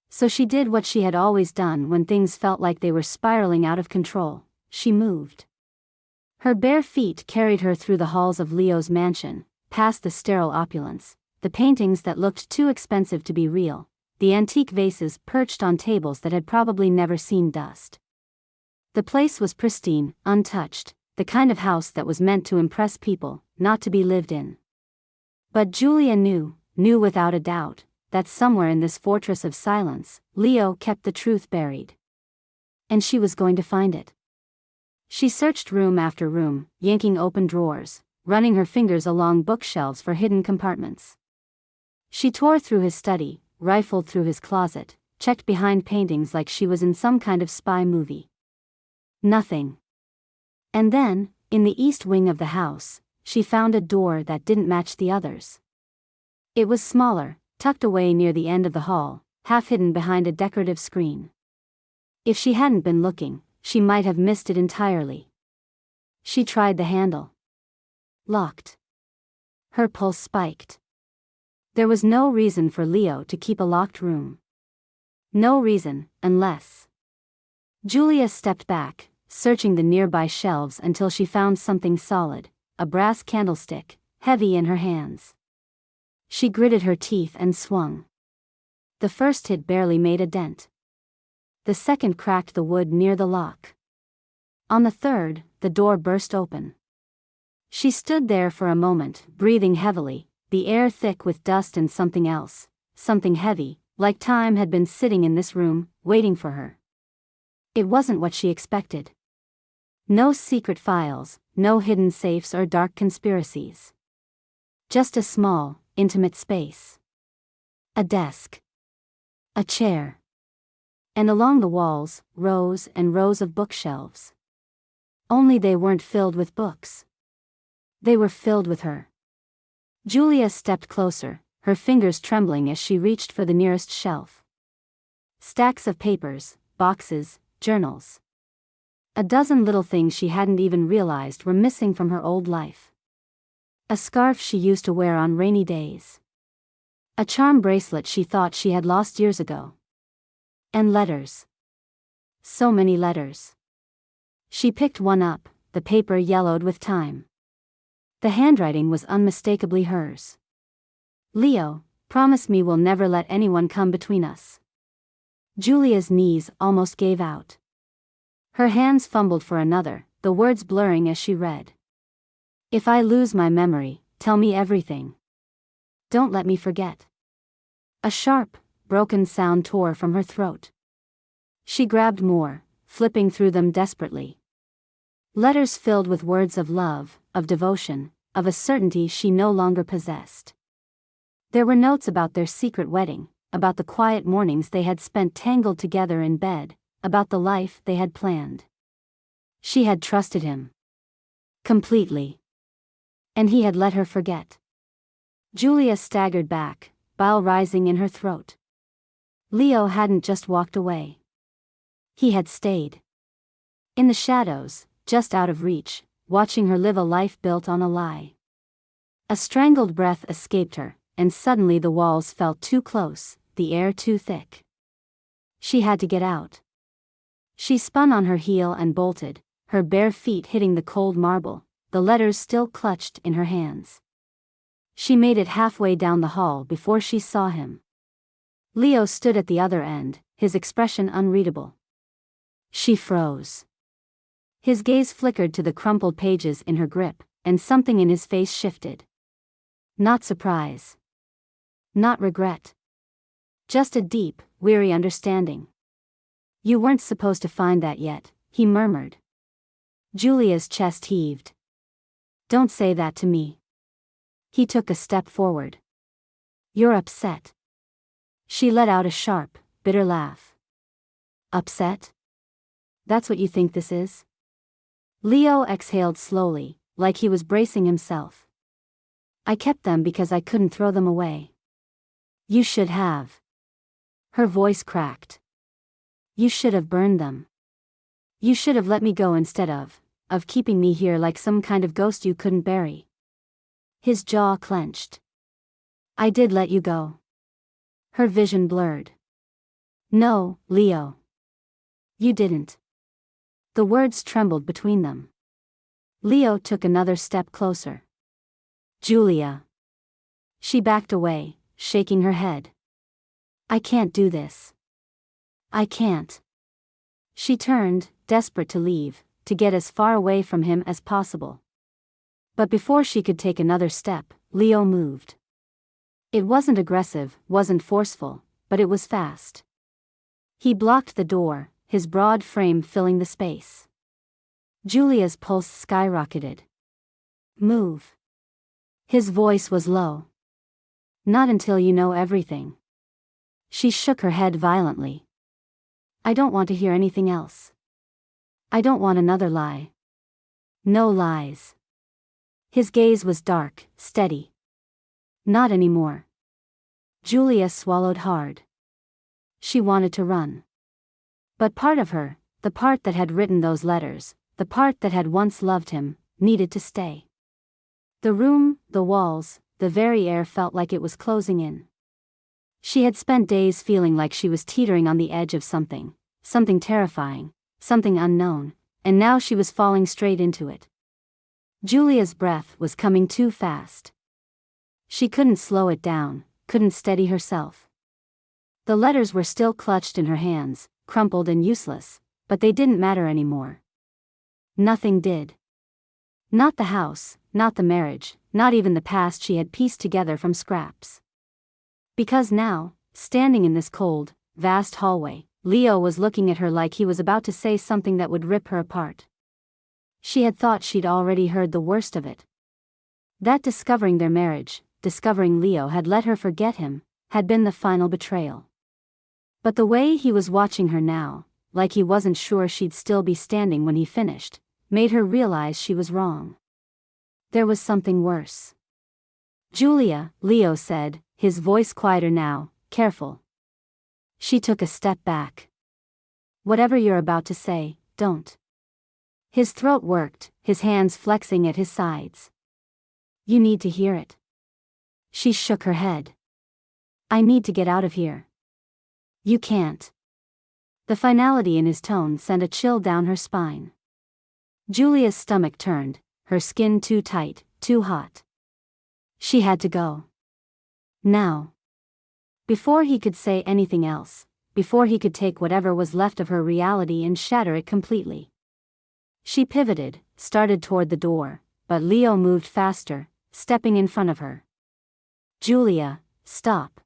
So she did what she had always done when things felt like they were spiraling out of control. She moved. Her bare feet carried her through the halls of Leo's mansion, past the sterile opulence, the paintings that looked too expensive to be real, the antique vases perched on tables that had probably never seen dust. The place was pristine, untouched, the kind of house that was meant to impress people, not to be lived in. But Julia knew without a doubt, that somewhere in this fortress of silence, Leo kept the truth buried. And she was going to find it. She searched room after room, yanking open drawers, running her fingers along bookshelves for hidden compartments. She tore through his study, rifled through his closet, checked behind paintings like she was in some kind of spy movie. Nothing. And then, in the east wing of the house, she found a door that didn't match the others. It was smaller, tucked away near the end of the hall, half hidden behind a decorative screen. If she hadn't been looking, she might have missed it entirely. She tried the handle. Locked. Her pulse spiked. There was no reason for Leo to keep a locked room. No reason, unless... Julia stepped back, searching the nearby shelves until she found something solid, a brass candlestick, heavy in her hands. She gritted her teeth and swung. The first hit barely made a dent. The second cracked the wood near the lock. On the third, the door burst open. She stood there for a moment, breathing heavily, the air thick with dust and something else, something heavy, like time had been sitting in this room, waiting for her. It wasn't what she expected. No secret files, no hidden safes or dark conspiracies. Just a small, intimate space. A desk. A chair. And along the walls, rows and rows of bookshelves. Only they weren't filled with books. They were filled with her. Julia stepped closer, her fingers trembling as she reached for the nearest shelf. Stacks of papers, boxes, journals. A dozen little things she hadn't even realized were missing from her old life. A scarf she used to wear on rainy days. A charm bracelet she thought she had lost years ago. And letters. So many letters. She picked one up, the paper yellowed with time. The handwriting was unmistakably hers. Leo, promise me we'll never let anyone come between us. Julia's knees almost gave out. Her hands fumbled for another, the words blurring as she read. If I lose my memory, tell me everything. Don't let me forget. A sharp, broken sound tore from her throat. She grabbed more, flipping through them desperately. Letters filled with words of love, of devotion, of a certainty she no longer possessed. There were notes about their secret wedding, about the quiet mornings they had spent tangled together in bed, about the life they had planned. She had trusted him. Completely. And he had let her forget. Julia staggered back, bile rising in her throat. Leo hadn't just walked away. He had stayed. In the shadows, just out of reach, watching her live a life built on a lie. A strangled breath escaped her, and suddenly the walls felt too close, the air too thick. She had to get out. She spun on her heel and bolted, her bare feet hitting the cold marble, the letters still clutched in her hands. She made it halfway down the hall before she saw him. Leo stood at the other end, his expression unreadable. She froze. His gaze flickered to the crumpled pages in her grip, and something in his face shifted. Not surprise. Not regret. Just a deep, weary understanding. You weren't supposed to find that yet, he murmured. Julia's chest heaved. Don't say that to me. He took a step forward. You're upset. She let out a sharp, bitter laugh. Upset? That's what you think this is? Leo exhaled slowly, like he was bracing himself. I kept them because I couldn't throw them away. You should have. Her voice cracked. You should have burned them. You should have let me go instead of keeping me here like some kind of ghost you couldn't bury. His jaw clenched. I did let you go. Her vision blurred. No, Leo. You didn't. The words trembled between them. Leo took another step closer. Julia. She backed away, shaking her head. I can't do this. I can't. She turned, desperate to leave, to get as far away from him as possible. But before she could take another step, Leo moved. It wasn't aggressive, wasn't forceful, but it was fast. He blocked the door, his broad frame filling the space. Julia's pulse skyrocketed. Move. His voice was low. Not until you know everything. She shook her head violently. I don't want to hear anything else. I don't want another lie. No lies. His gaze was dark, steady. Not anymore. Julia swallowed hard. She wanted to run. But part of her, the part that had written those letters, the part that had once loved him, needed to stay. The room, the walls, the very air felt like it was closing in. She had spent days feeling like she was teetering on the edge of something terrifying, something unknown, and now she was falling straight into it. Julia's breath was coming too fast. She couldn't slow it down, couldn't steady herself. The letters were still clutched in her hands, crumpled and useless, but they didn't matter anymore. Nothing did. Not the house, not the marriage, not even the past she had pieced together from scraps. Because now, standing in this cold, vast hallway, Leo was looking at her like he was about to say something that would rip her apart. She had thought she'd already heard the worst of it. That discovering their marriage, discovering Leo had let her forget him, had been the final betrayal. But the way he was watching her now, like he wasn't sure she'd still be standing when he finished, made her realize she was wrong. There was something worse. Julia, Leo said, his voice quieter now, careful. She took a step back. Whatever you're about to say, don't. His throat worked, his hands flexing at his sides. You need to hear it. She shook her head. I need to get out of here. You can't. The finality in his tone sent a chill down her spine. Julia's stomach turned, her skin too tight, too hot. She had to go. Now. Before he could say anything else, before he could take whatever was left of her reality and shatter it completely. She pivoted, started toward the door, but Leo moved faster, stepping in front of her. Julia, stop.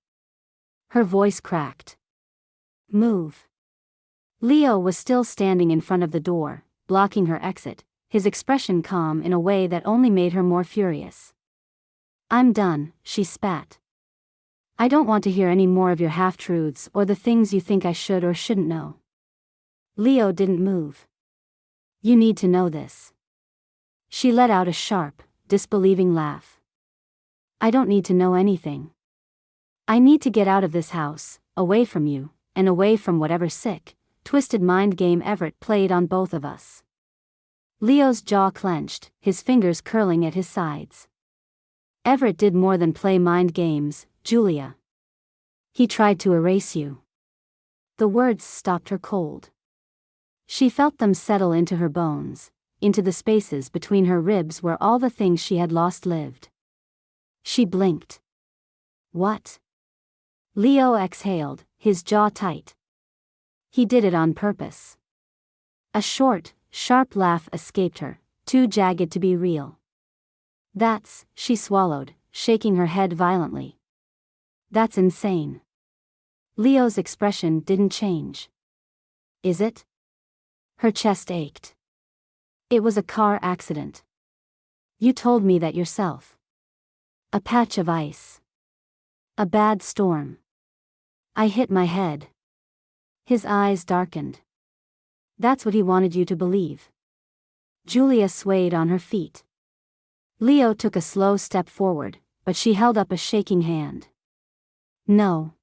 Her voice cracked. Move. Leo was still standing in front of the door, blocking her exit, his expression calm in a way that only made her more furious. I'm done, she spat. I don't want to hear any more of your half-truths or the things you think I should or shouldn't know. Leo didn't move. You need to know this. She let out a sharp, disbelieving laugh. I don't need to know anything. I need to get out of this house, away from you, and away from whatever sick, twisted mind game Everett played on both of us. Leo's jaw clenched, his fingers curling at his sides. Everett did more than play mind games, Julia. He tried to erase you. The words stopped her cold. She felt them settle into her bones, into the spaces between her ribs where all the things she had lost lived. She blinked. What? Leo exhaled, his jaw tight. He did it on purpose. A short, sharp laugh escaped her, too jagged to be real. She swallowed, shaking her head violently. That's insane. Leo's expression didn't change. Is it? Her chest ached. It was a car accident. You told me that yourself. A patch of ice. A bad storm. I hit my head. His eyes darkened. That's what he wanted you to believe. Julia swayed on her feet. Leo took a slow step forward, but she held up a shaking hand. No.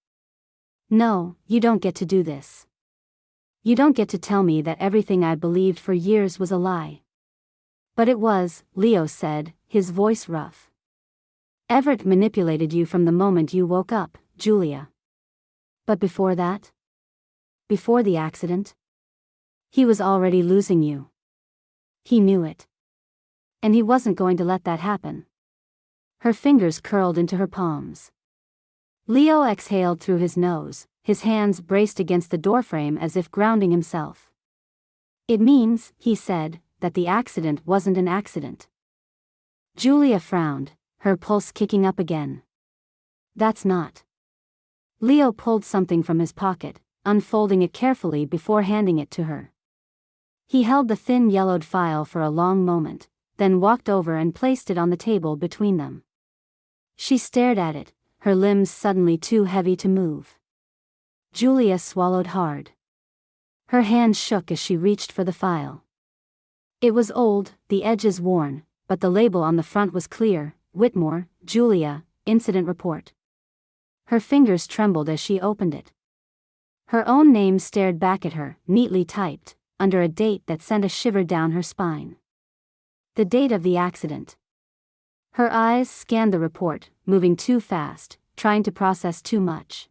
No, you don't get to do this. You don't get to tell me that everything I believed for years was a lie. But it was, Leo said, his voice rough. Everett manipulated you from the moment you woke up, Julia. But before that? Before the accident? He was already losing you. He knew it. And he wasn't going to let that happen. Her fingers curled into her palms. Leo exhaled through his nose, his hands braced against the doorframe as if grounding himself. It means, he said, that the accident wasn't an accident. Julia frowned, her pulse kicking up again. That's not. Leo pulled something from his pocket, unfolding it carefully before handing it to her. He held the thin yellowed file for a long moment, then walked over and placed it on the table between them. She stared at it, her limbs suddenly too heavy to move. Julia swallowed hard. Her hand shook as she reached for the file. It was old, the edges worn, but the label on the front was clear: Whitmore, Julia, Incident Report. Her fingers trembled as she opened it. Her own name stared back at her, neatly typed, under a date that sent a shiver down her spine. The date of the accident. Her eyes scanned the report, moving too fast, trying to process too much.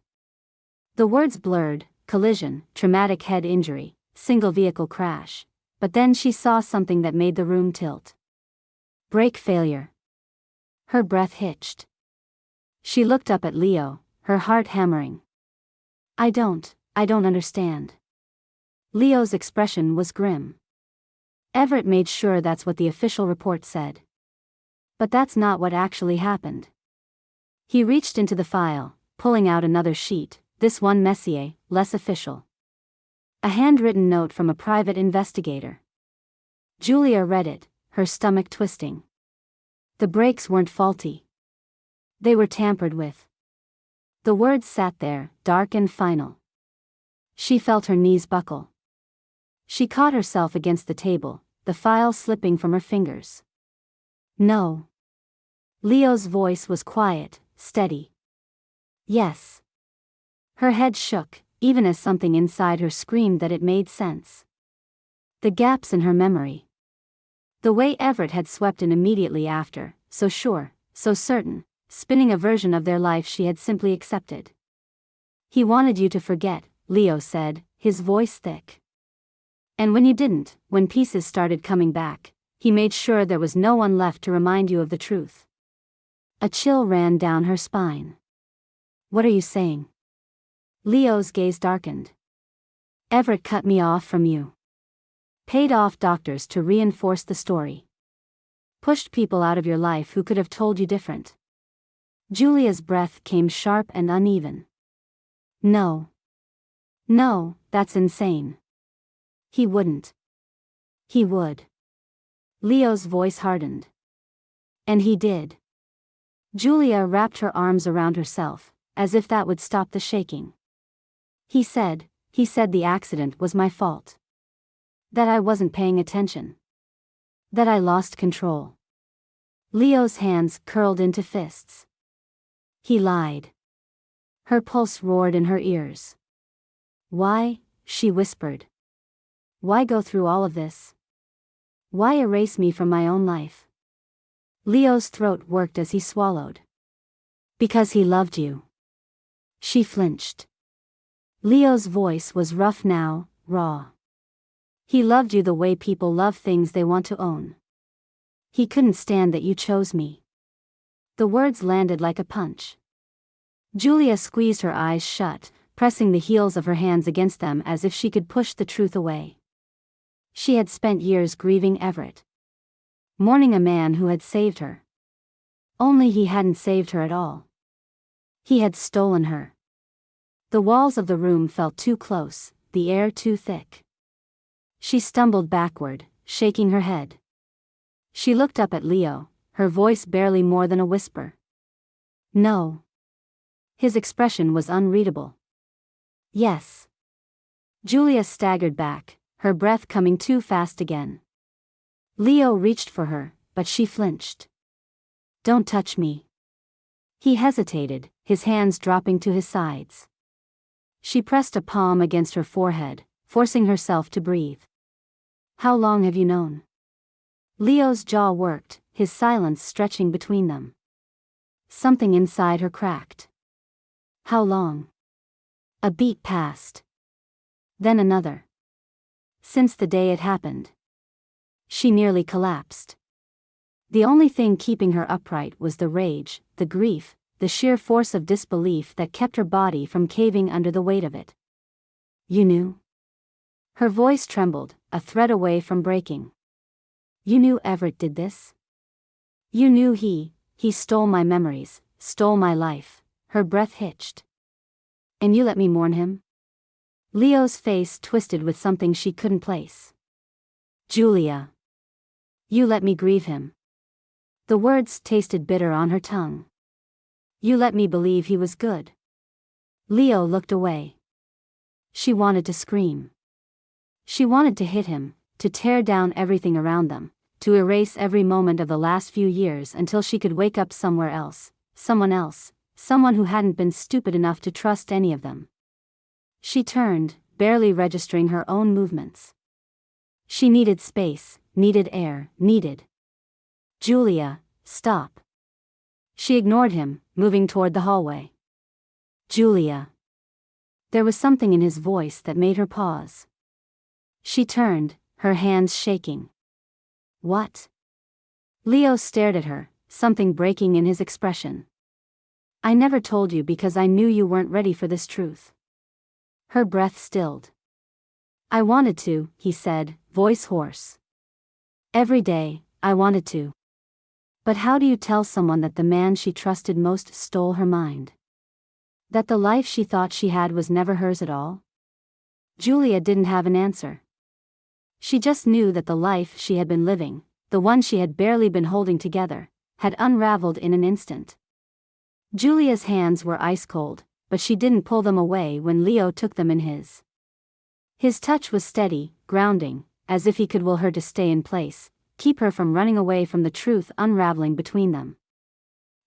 The words blurred: collision, traumatic head injury, single vehicle crash. But then she saw something that made the room tilt. Brake failure. Her breath hitched. She looked up at Leo, her heart hammering. I don't understand. Leo's expression was grim. Everett made sure that's what the official report said. But that's not what actually happened. He reached into the file, pulling out another sheet, this one messier, less official. A handwritten note from a private investigator. Julia read it, her stomach twisting. The brakes weren't faulty. They were tampered with. The words sat there, dark and final. She felt her knees buckle. She caught herself against the table, the file slipping from her fingers. No. Leo's voice was quiet, steady. Yes. Her head shook, even as something inside her screamed that it made sense. The gaps in her memory. The way Everett had swept in immediately after, so sure, so certain, spinning a version of their life she had simply accepted. He wanted you to forget, Leo said, his voice thick. And when you didn't, when pieces started coming back, he made sure there was no one left to remind you of the truth. A chill ran down her spine. What are you saying? Leo's gaze darkened. Everett cut me off from you. Paid off doctors to reinforce the story. Pushed people out of your life who could have told you different. Julia's breath came sharp and uneven. No. No, that's insane. He wouldn't. He would. Leo's voice hardened. And he did. Julia wrapped her arms around herself, as if that would stop the shaking. He said the accident was my fault. That I wasn't paying attention. That I lost control. Leo's hands curled into fists. He lied. Her pulse roared in her ears. Why, she whispered. Why go through all of this? Why erase me from my own life? Leo's throat worked as he swallowed. Because he loved you. She flinched. Leo's voice was rough now, raw. He loved you the way people love things they want to own. He couldn't stand that you chose me. The words landed like a punch. Julia squeezed her eyes shut, pressing the heels of her hands against them as if she could push the truth away. She had spent years grieving Everett, mourning a man who had saved her. Only he hadn't saved her at all. He had stolen her. The walls of the room felt too close, the air too thick. She stumbled backward, shaking her head. She looked up at Leo, her voice barely more than a whisper. No. His expression was unreadable. Yes. Julia staggered back, her breath coming too fast again. Leo reached for her, but she flinched. Don't touch me. He hesitated, his hands dropping to his sides. She pressed a palm against her forehead, forcing herself to breathe. How long have you known? Leo's jaw worked, his silence stretching between them. Something inside her cracked. How long? A beat passed. Then another. Since the day it happened. She nearly collapsed. The only thing keeping her upright was the rage, the grief, the sheer force of disbelief that kept her body from caving under the weight of it. You knew? Her voice trembled, a thread away from breaking. You knew Everett did this? You knew he stole my memories, stole my life. Her breath hitched. And you let me mourn him? Leo's face twisted with something she couldn't place. Julia. You let me grieve him. The words tasted bitter on her tongue. You let me believe he was good. Leo looked away. She wanted to scream. She wanted to hit him, to tear down everything around them, to erase every moment of the last few years until she could wake up somewhere else, someone who hadn't been stupid enough to trust any of them. She turned, barely registering her own movements. She needed space, needed air, needed. Julia, stop. She ignored him, moving toward the hallway. Julia. There was something in his voice that made her pause. She turned, her hands shaking. What? Leo stared at her, something breaking in his expression. I never told you because I knew you weren't ready for this truth. Her breath stilled. I wanted to, he said, voice hoarse. Every day, I wanted to. But how do you tell someone that the man she trusted most stole her mind? That the life she thought she had was never hers at all? Julia didn't have an answer. She just knew that the life she had been living, the one she had barely been holding together, had unraveled in an instant. Julia's hands were ice cold, but she didn't pull them away when Leo took them in his. His touch was steady, grounding, as if he could will her to stay in place, keep her from running away from the truth unraveling between them.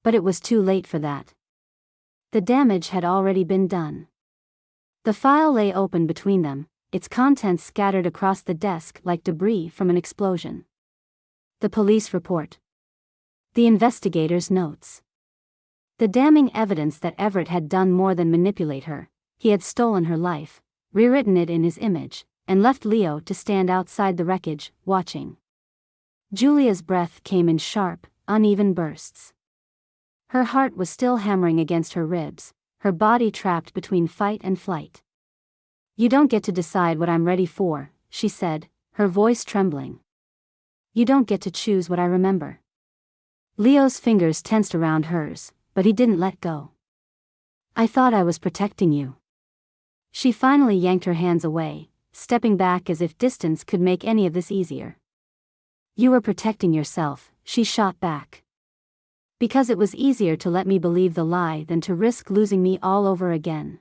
But it was too late for that. The damage had already been done. The file lay open between them, its contents scattered across the desk like debris from an explosion. The police report. The investigator's notes. The damning evidence that Everett had done more than manipulate her. He had stolen her life, rewritten it in his image, and left Leo to stand outside the wreckage, watching. Julia's breath came in sharp, uneven bursts. Her heart was still hammering against her ribs, her body trapped between fight and flight. You don't get to decide what I'm ready for, she said, her voice trembling. You don't get to choose what I remember. Leo's fingers tensed around hers, but he didn't let go. I thought I was protecting you. She finally yanked her hands away, stepping back as if distance could make any of this easier. You were protecting yourself, she shot back. Because it was easier to let me believe the lie than to risk losing me all over again.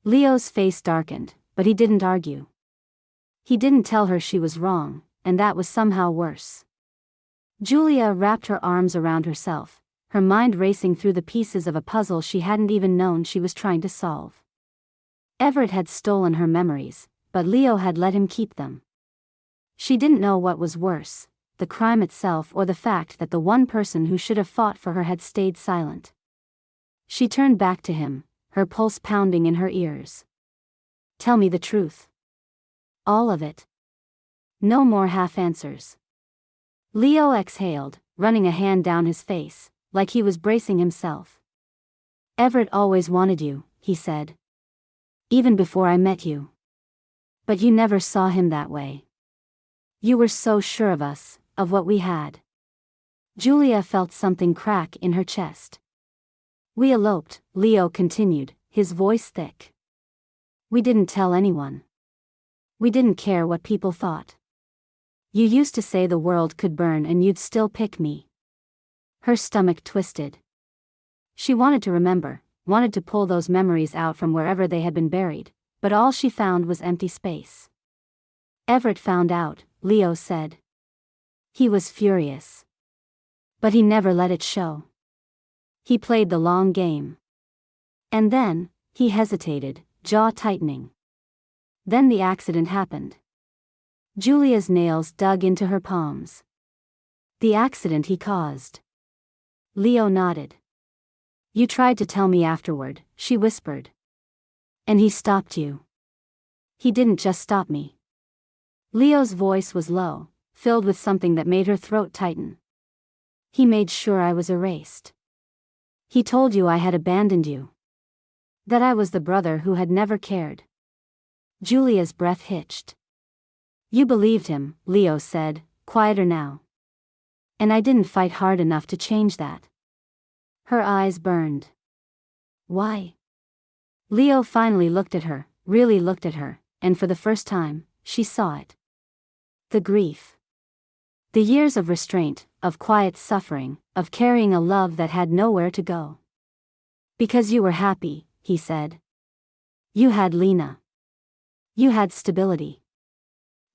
Leo's face darkened, but he didn't argue. He didn't tell her she was wrong, and that was somehow worse. Julia wrapped her arms around herself, her mind racing through the pieces of a puzzle she hadn't even known she was trying to solve. Everett had stolen her memories, but Leo had let him keep them. She didn't know what was worse, the crime itself or the fact that the one person who should have fought for her had stayed silent. She turned back to him, her pulse pounding in her ears. Tell me the truth. All of it. No more half answers. Leo exhaled, running a hand down his face, like he was bracing himself. Everett always wanted you, he said. Even before I met you. But you never saw him that way. You were so sure of us, of what we had. Julia felt something crack in her chest. We eloped, Leo continued, his voice thick. We didn't tell anyone. We didn't care what people thought. You used to say the world could burn and you'd still pick me. Her stomach twisted. She wanted to remember, wanted to pull those memories out from wherever they had been buried, but all she found was empty space. Everett found out, Leo said. He was furious. But he never let it show. He played the long game. And then, he hesitated, jaw tightening. Then the accident happened. Julia's nails dug into her palms. The accident he caused. Leo nodded. You tried to tell me afterward, she whispered. And he stopped you. He didn't just stop me. Leo's voice was low, filled with something that made her throat tighten. He made sure I was erased. He told you I had abandoned you. That I was the brother who had never cared. Julia's breath hitched. You believed him, Leo said, quieter now. And I didn't fight hard enough to change that. Her eyes burned. Why? Leo finally looked at her, really looked at her, and for the first time, she saw it. The grief. The years of restraint, of quiet suffering, of carrying a love that had nowhere to go. Because you were happy, he said. You had Lena. You had stability.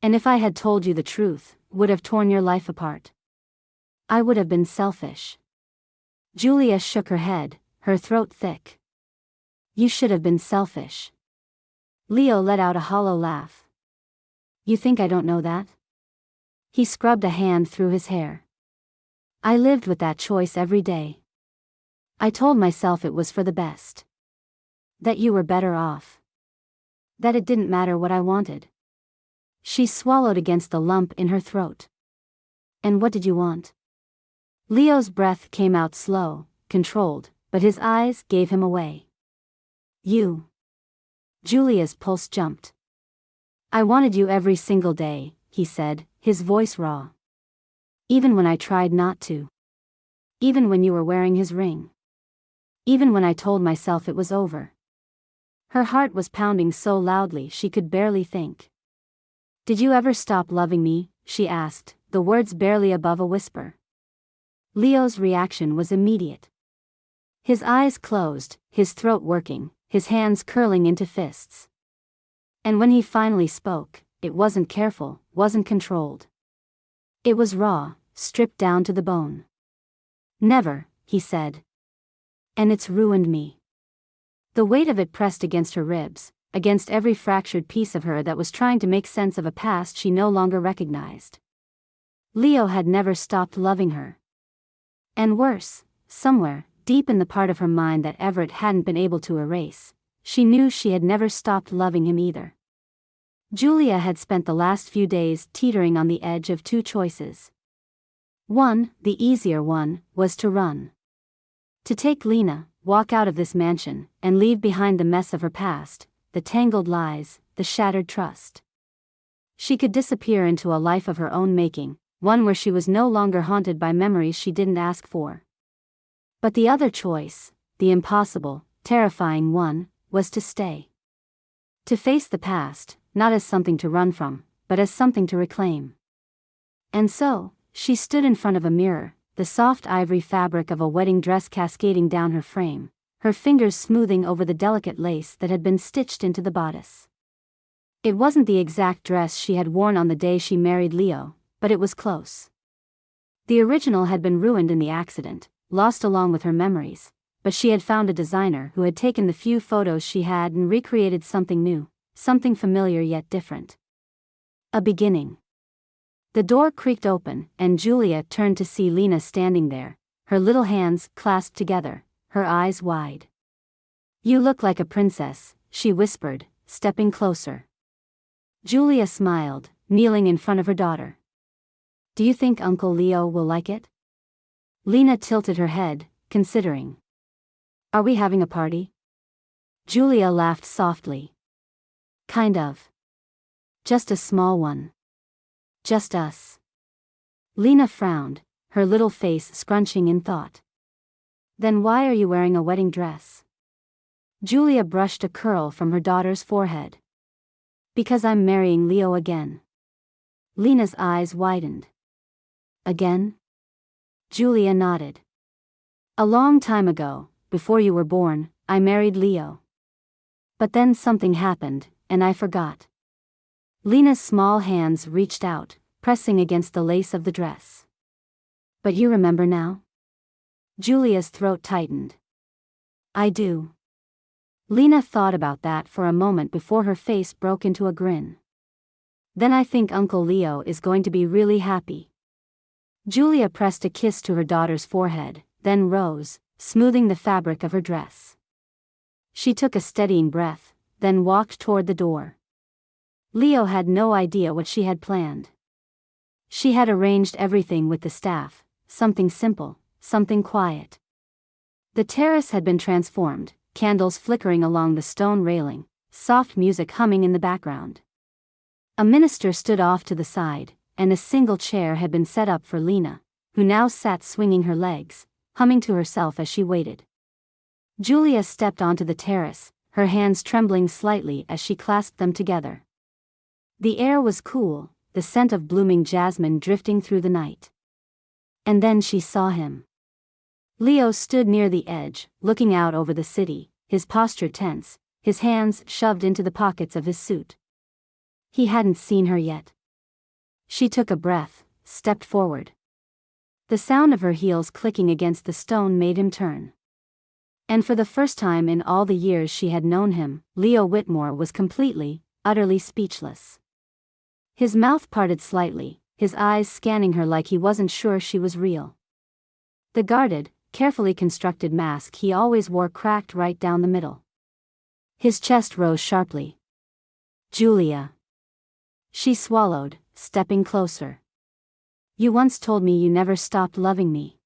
And if I had told you the truth, would have torn your life apart. I would have been selfish. Julia shook her head, her throat thick. You should have been selfish. Leo let out a hollow laugh. You think I don't know that? He scrubbed a hand through his hair. I lived with that choice every day. I told myself it was for the best. That you were better off. That it didn't matter what I wanted. She swallowed against the lump in her throat. And what did you want? Leo's breath came out slow, controlled, but his eyes gave him away. You. Julia's pulse jumped. I wanted you every single day, he said, his voice raw. Even when I tried not to. Even when you were wearing his ring. Even when I told myself it was over. Her heart was pounding so loudly she could barely think. Did you ever stop loving me? She asked, the words barely above a whisper. Leo's reaction was immediate. His eyes closed, his throat working, his hands curling into fists. And when he finally spoke, it wasn't careful, wasn't controlled. It was raw, stripped down to the bone. Never, he said. And it's ruined me. The weight of it pressed against her ribs, against every fractured piece of her that was trying to make sense of a past she no longer recognized. Leo had never stopped loving her. And worse, somewhere, deep in the part of her mind that Everett hadn't been able to erase, she knew she had never stopped loving him either. Julia had spent the last few days teetering on the edge of two choices. One, the easier one, was to run. To take Lena, walk out of this mansion, and leave behind the mess of her past, the tangled lies, the shattered trust. She could disappear into a life of her own making, one where she was no longer haunted by memories she didn't ask for. But the other choice, the impossible, terrifying one, was to stay. To face the past, not as something to run from, but as something to reclaim. And so, she stood in front of a mirror, the soft ivory fabric of a wedding dress cascading down her frame, her fingers smoothing over the delicate lace that had been stitched into the bodice. It wasn't the exact dress she had worn on the day she married Leo, but it was close. The original had been ruined in the accident, lost along with her memories, but she had found a designer who had taken the few photos she had and recreated something new, something familiar yet different. A beginning. The door creaked open, and Julia turned to see Lena standing there, her little hands clasped together, her eyes wide. You look like a princess, she whispered, stepping closer. Julia smiled, kneeling in front of her daughter. Do you think Uncle Leo will like it? Lena tilted her head, considering. Are we having a party? Julia laughed softly. Kind of. Just a small one. Just us. Lena frowned, her little face scrunching in thought. Then why are you wearing a wedding dress? Julia brushed a curl from her daughter's forehead. Because I'm marrying Leo again. Lena's eyes widened. Again? Julia nodded. A long time ago, before you were born, I married Leo. But then something happened, and I forgot. Lena's small hands reached out, pressing against the lace of the dress. But you remember now? Julia's throat tightened. I do. Lena thought about that for a moment before her face broke into a grin. Then I think Uncle Leo is going to be really happy. Julia pressed a kiss to her daughter's forehead, then rose, smoothing the fabric of her dress. She took a steadying breath, then walked toward the door. Leo had no idea what she had planned. She had arranged everything with the staff, something simple, something quiet. The terrace had been transformed, candles flickering along the stone railing, soft music humming in the background. A minister stood off to the side, and a single chair had been set up for Lena, who now sat swinging her legs, humming to herself as she waited. Julia stepped onto the terrace, her hands trembling slightly as she clasped them together. The air was cool, the scent of blooming jasmine drifting through the night. And then she saw him. Leo stood near the edge, looking out over the city, his posture tense, his hands shoved into the pockets of his suit. He hadn't seen her yet. She took a breath, stepped forward. The sound of her heels clicking against the stone made him turn. And for the first time in all the years she had known him, Leo Whitmore was completely, utterly speechless. His mouth parted slightly, his eyes scanning her like he wasn't sure she was real. The guarded, carefully constructed mask he always wore cracked right down the middle. His chest rose sharply. Julia. She swallowed, stepping closer. You once told me you never stopped loving me.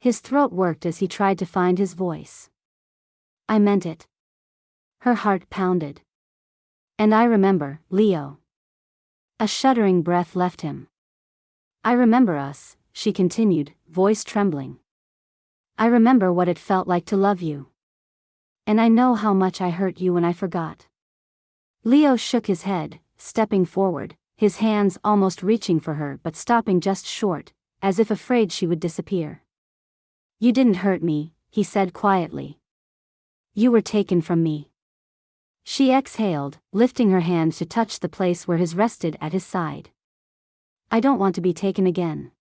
His throat worked as he tried to find his voice. I meant it. Her heart pounded. And I remember, Leo. A shuddering breath left him. I remember us, she continued, voice trembling. I remember what it felt like to love you. And I know how much I hurt you when I forgot. Leo shook his head, stepping forward, his hands almost reaching for her but stopping just short, as if afraid she would disappear. You didn't hurt me, he said quietly. You were taken from me. She exhaled, lifting her hand to touch the place where his rested at his side. I don't want to be taken again.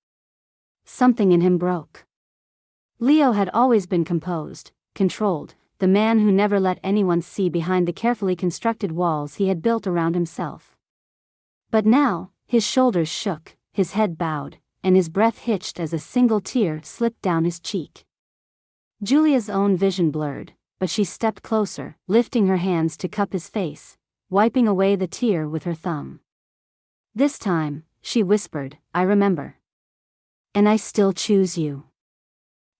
Something in him broke. Leo had always been composed, controlled, the man who never let anyone see behind the carefully constructed walls he had built around himself. But now, his shoulders shook, his head bowed, and his breath hitched as a single tear slipped down his cheek. Julia's own vision blurred, but she stepped closer, lifting her hands to cup his face, wiping away the tear with her thumb. This time, she whispered, I remember. And I still choose you.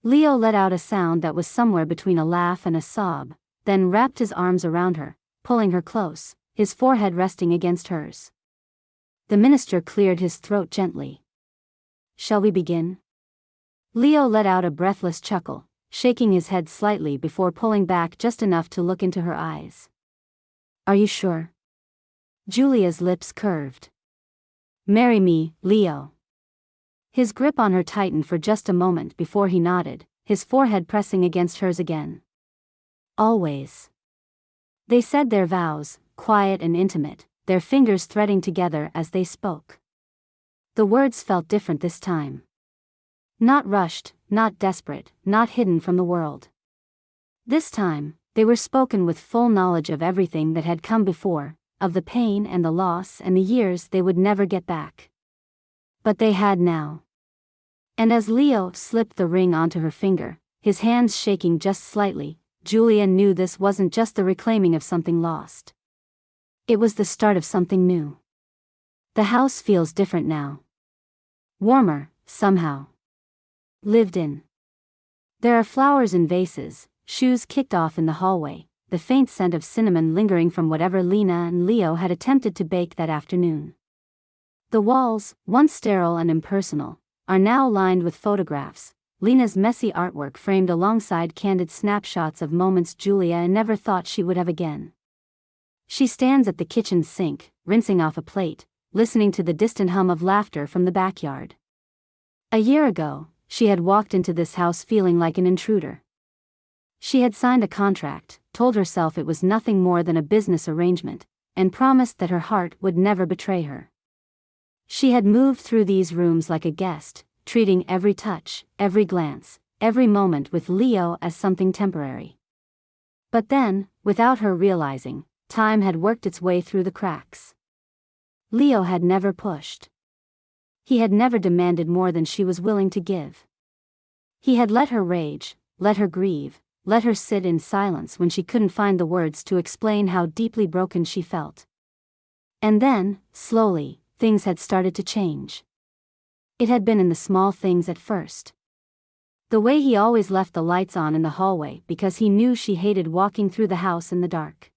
Leo let out a sound that was somewhere between a laugh and a sob, then wrapped his arms around her, pulling her close, his forehead resting against hers. The minister cleared his throat gently. Shall we begin? Leo let out a breathless chuckle, shaking his head slightly before pulling back just enough to look into her eyes. Are you sure? Julia's lips curved. Marry me, Leo. His grip on her tightened for just a moment before he nodded, his forehead pressing against hers again. Always. They said their vows, quiet and intimate, their fingers threading together as they spoke. The words felt different this time. Not rushed, not desperate, not hidden from the world. This time, they were spoken with full knowledge of everything that had come before, of the pain and the loss and the years they would never get back. But they had now. And as Leo slipped the ring onto her finger, his hands shaking just slightly, Julia knew this wasn't just the reclaiming of something lost. It was the start of something new. The house feels different now. Warmer, somehow. Lived in. There are flowers in vases, shoes kicked off in the hallway, the faint scent of cinnamon lingering from whatever Lena and Leo had attempted to bake that afternoon. The walls, once sterile and impersonal, are now lined with photographs, Lena's messy artwork framed alongside candid snapshots of moments Julia never thought she would have again. She stands at the kitchen sink, rinsing off a plate, listening to the distant hum of laughter from the backyard. A year ago, she had walked into this house feeling like an intruder. She had signed a contract, told herself it was nothing more than a business arrangement, and promised that her heart would never betray her. She had moved through these rooms like a guest, treating every touch, every glance, every moment with Leo as something temporary. But then, without her realizing, time had worked its way through the cracks. Leo had never pushed. He had never demanded more than she was willing to give. He had let her rage, let her grieve, let her sit in silence when she couldn't find the words to explain how deeply broken she felt. And then, slowly, things had started to change. It had been in the small things at first. The way he always left the lights on in the hallway because he knew she hated walking through the house in the dark.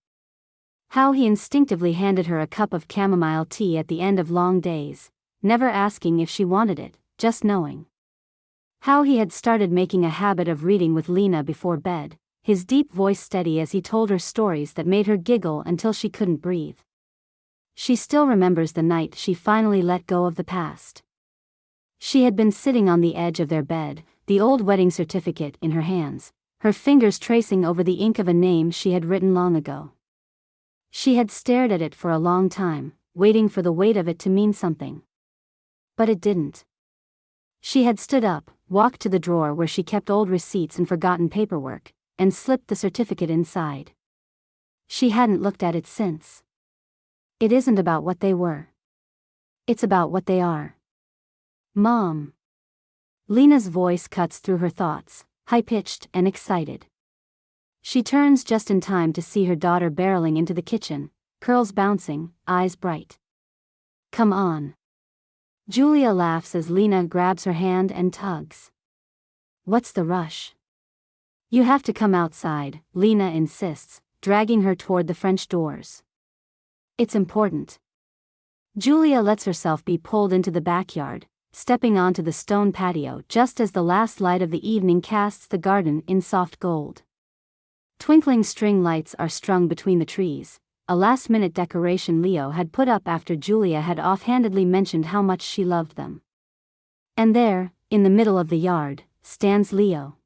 How he instinctively handed her a cup of chamomile tea at the end of long days, never asking if she wanted it, just knowing. How he had started making a habit of reading with Lena before bed, his deep voice steady as he told her stories that made her giggle until she couldn't breathe. She still remembers the night she finally let go of the past. She had been sitting on the edge of their bed, the old wedding certificate in her hands, her fingers tracing over the ink of a name she had written long ago. She had stared at it for a long time, waiting for the weight of it to mean something. But it didn't. She had stood up, walked to the drawer where she kept old receipts and forgotten paperwork, and slipped the certificate inside. She hadn't looked at it since. It isn't about what they were. It's about what they are. Mom. Lena's voice cuts through her thoughts, high-pitched and excited. She turns just in time to see her daughter barreling into the kitchen, curls bouncing, eyes bright. Come on. Julia laughs as Lena grabs her hand and tugs. What's the rush? You have to come outside, Lena insists, dragging her toward the French doors. It's important. Julia lets herself be pulled into the backyard, stepping onto the stone patio just as the last light of the evening casts the garden in soft gold. Twinkling string lights are strung between the trees, a last-minute decoration Leo had put up after Julia had offhandedly mentioned how much she loved them. And there, in the middle of the yard, stands Leo.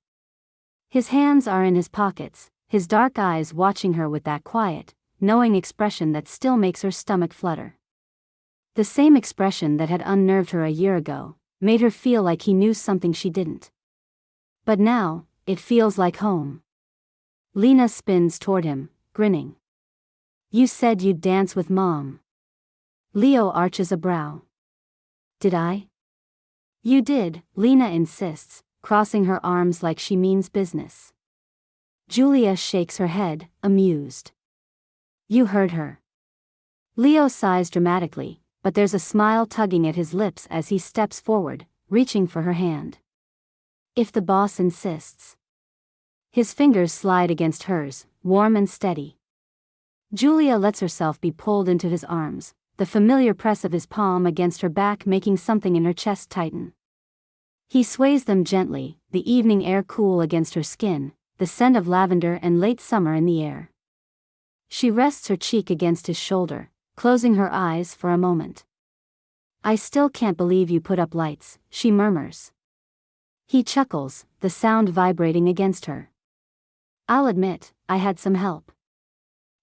His hands are in his pockets, his dark eyes watching her with that quiet, knowing expression that still makes her stomach flutter. The same expression that had unnerved her a year ago, made her feel like he knew something she didn't. But now, it feels like home. Lena spins toward him, grinning. You said you'd dance with Mom. Leo arches a brow. Did I? You did, Lena insists, crossing her arms like she means business. Julia shakes her head, amused. You heard her. Leo sighs dramatically, but there's a smile tugging at his lips as he steps forward, reaching for her hand. If the boss insists. His fingers slide against hers, warm and steady. Julia lets herself be pulled into his arms, the familiar press of his palm against her back making something in her chest tighten. He sways them gently, the evening air cool against her skin, the scent of lavender and late summer in the air. She rests her cheek against his shoulder, closing her eyes for a moment. I still can't believe you put up lights, she murmurs. He chuckles, the sound vibrating against her. I'll admit, I had some help.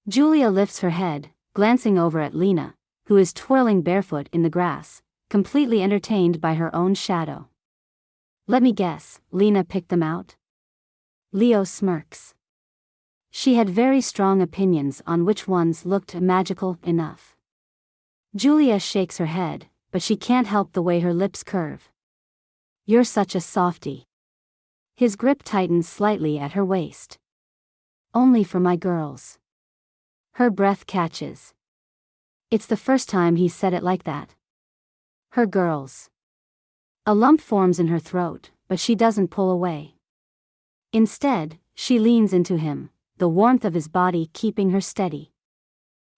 Julia lifts her head, glancing over at Lena, who is twirling barefoot in the grass, completely entertained by her own shadow. Let me guess, Lena picked them out? Leo smirks. She had very strong opinions on which ones looked magical enough. Julia shakes her head, but she can't help the way her lips curve. You're such a softie. His grip tightens slightly at her waist. Only for my girls. Her breath catches. It's the first time he said it like that. Her girls. A lump forms in her throat, but she doesn't pull away. Instead, she leans into him, the warmth of his body keeping her steady.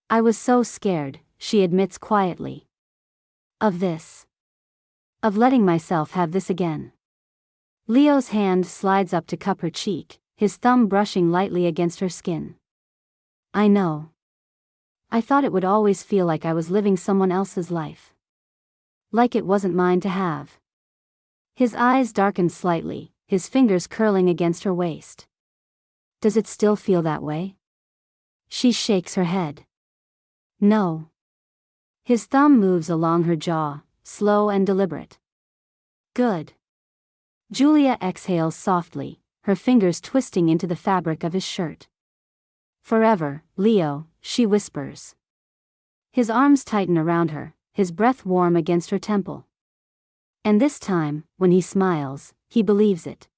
I was so scared, she admits quietly. Of this. Of letting myself have this again. Leo's hand slides up to cup her cheek, his thumb brushing lightly against her skin. I know. I thought it would always feel like I was living someone else's life. Like it wasn't mine to have. His eyes darkened slightly, his fingers curling against her waist. Does it still feel that way? She shakes her head. No. His thumb moves along her jaw, slow and deliberate. Good. Julia exhales softly, her fingers twisting into the fabric of his shirt. Forever, Leo, she whispers. His arms tighten around her, his breath warm against her temple. And this time, when he smiles, he believes it.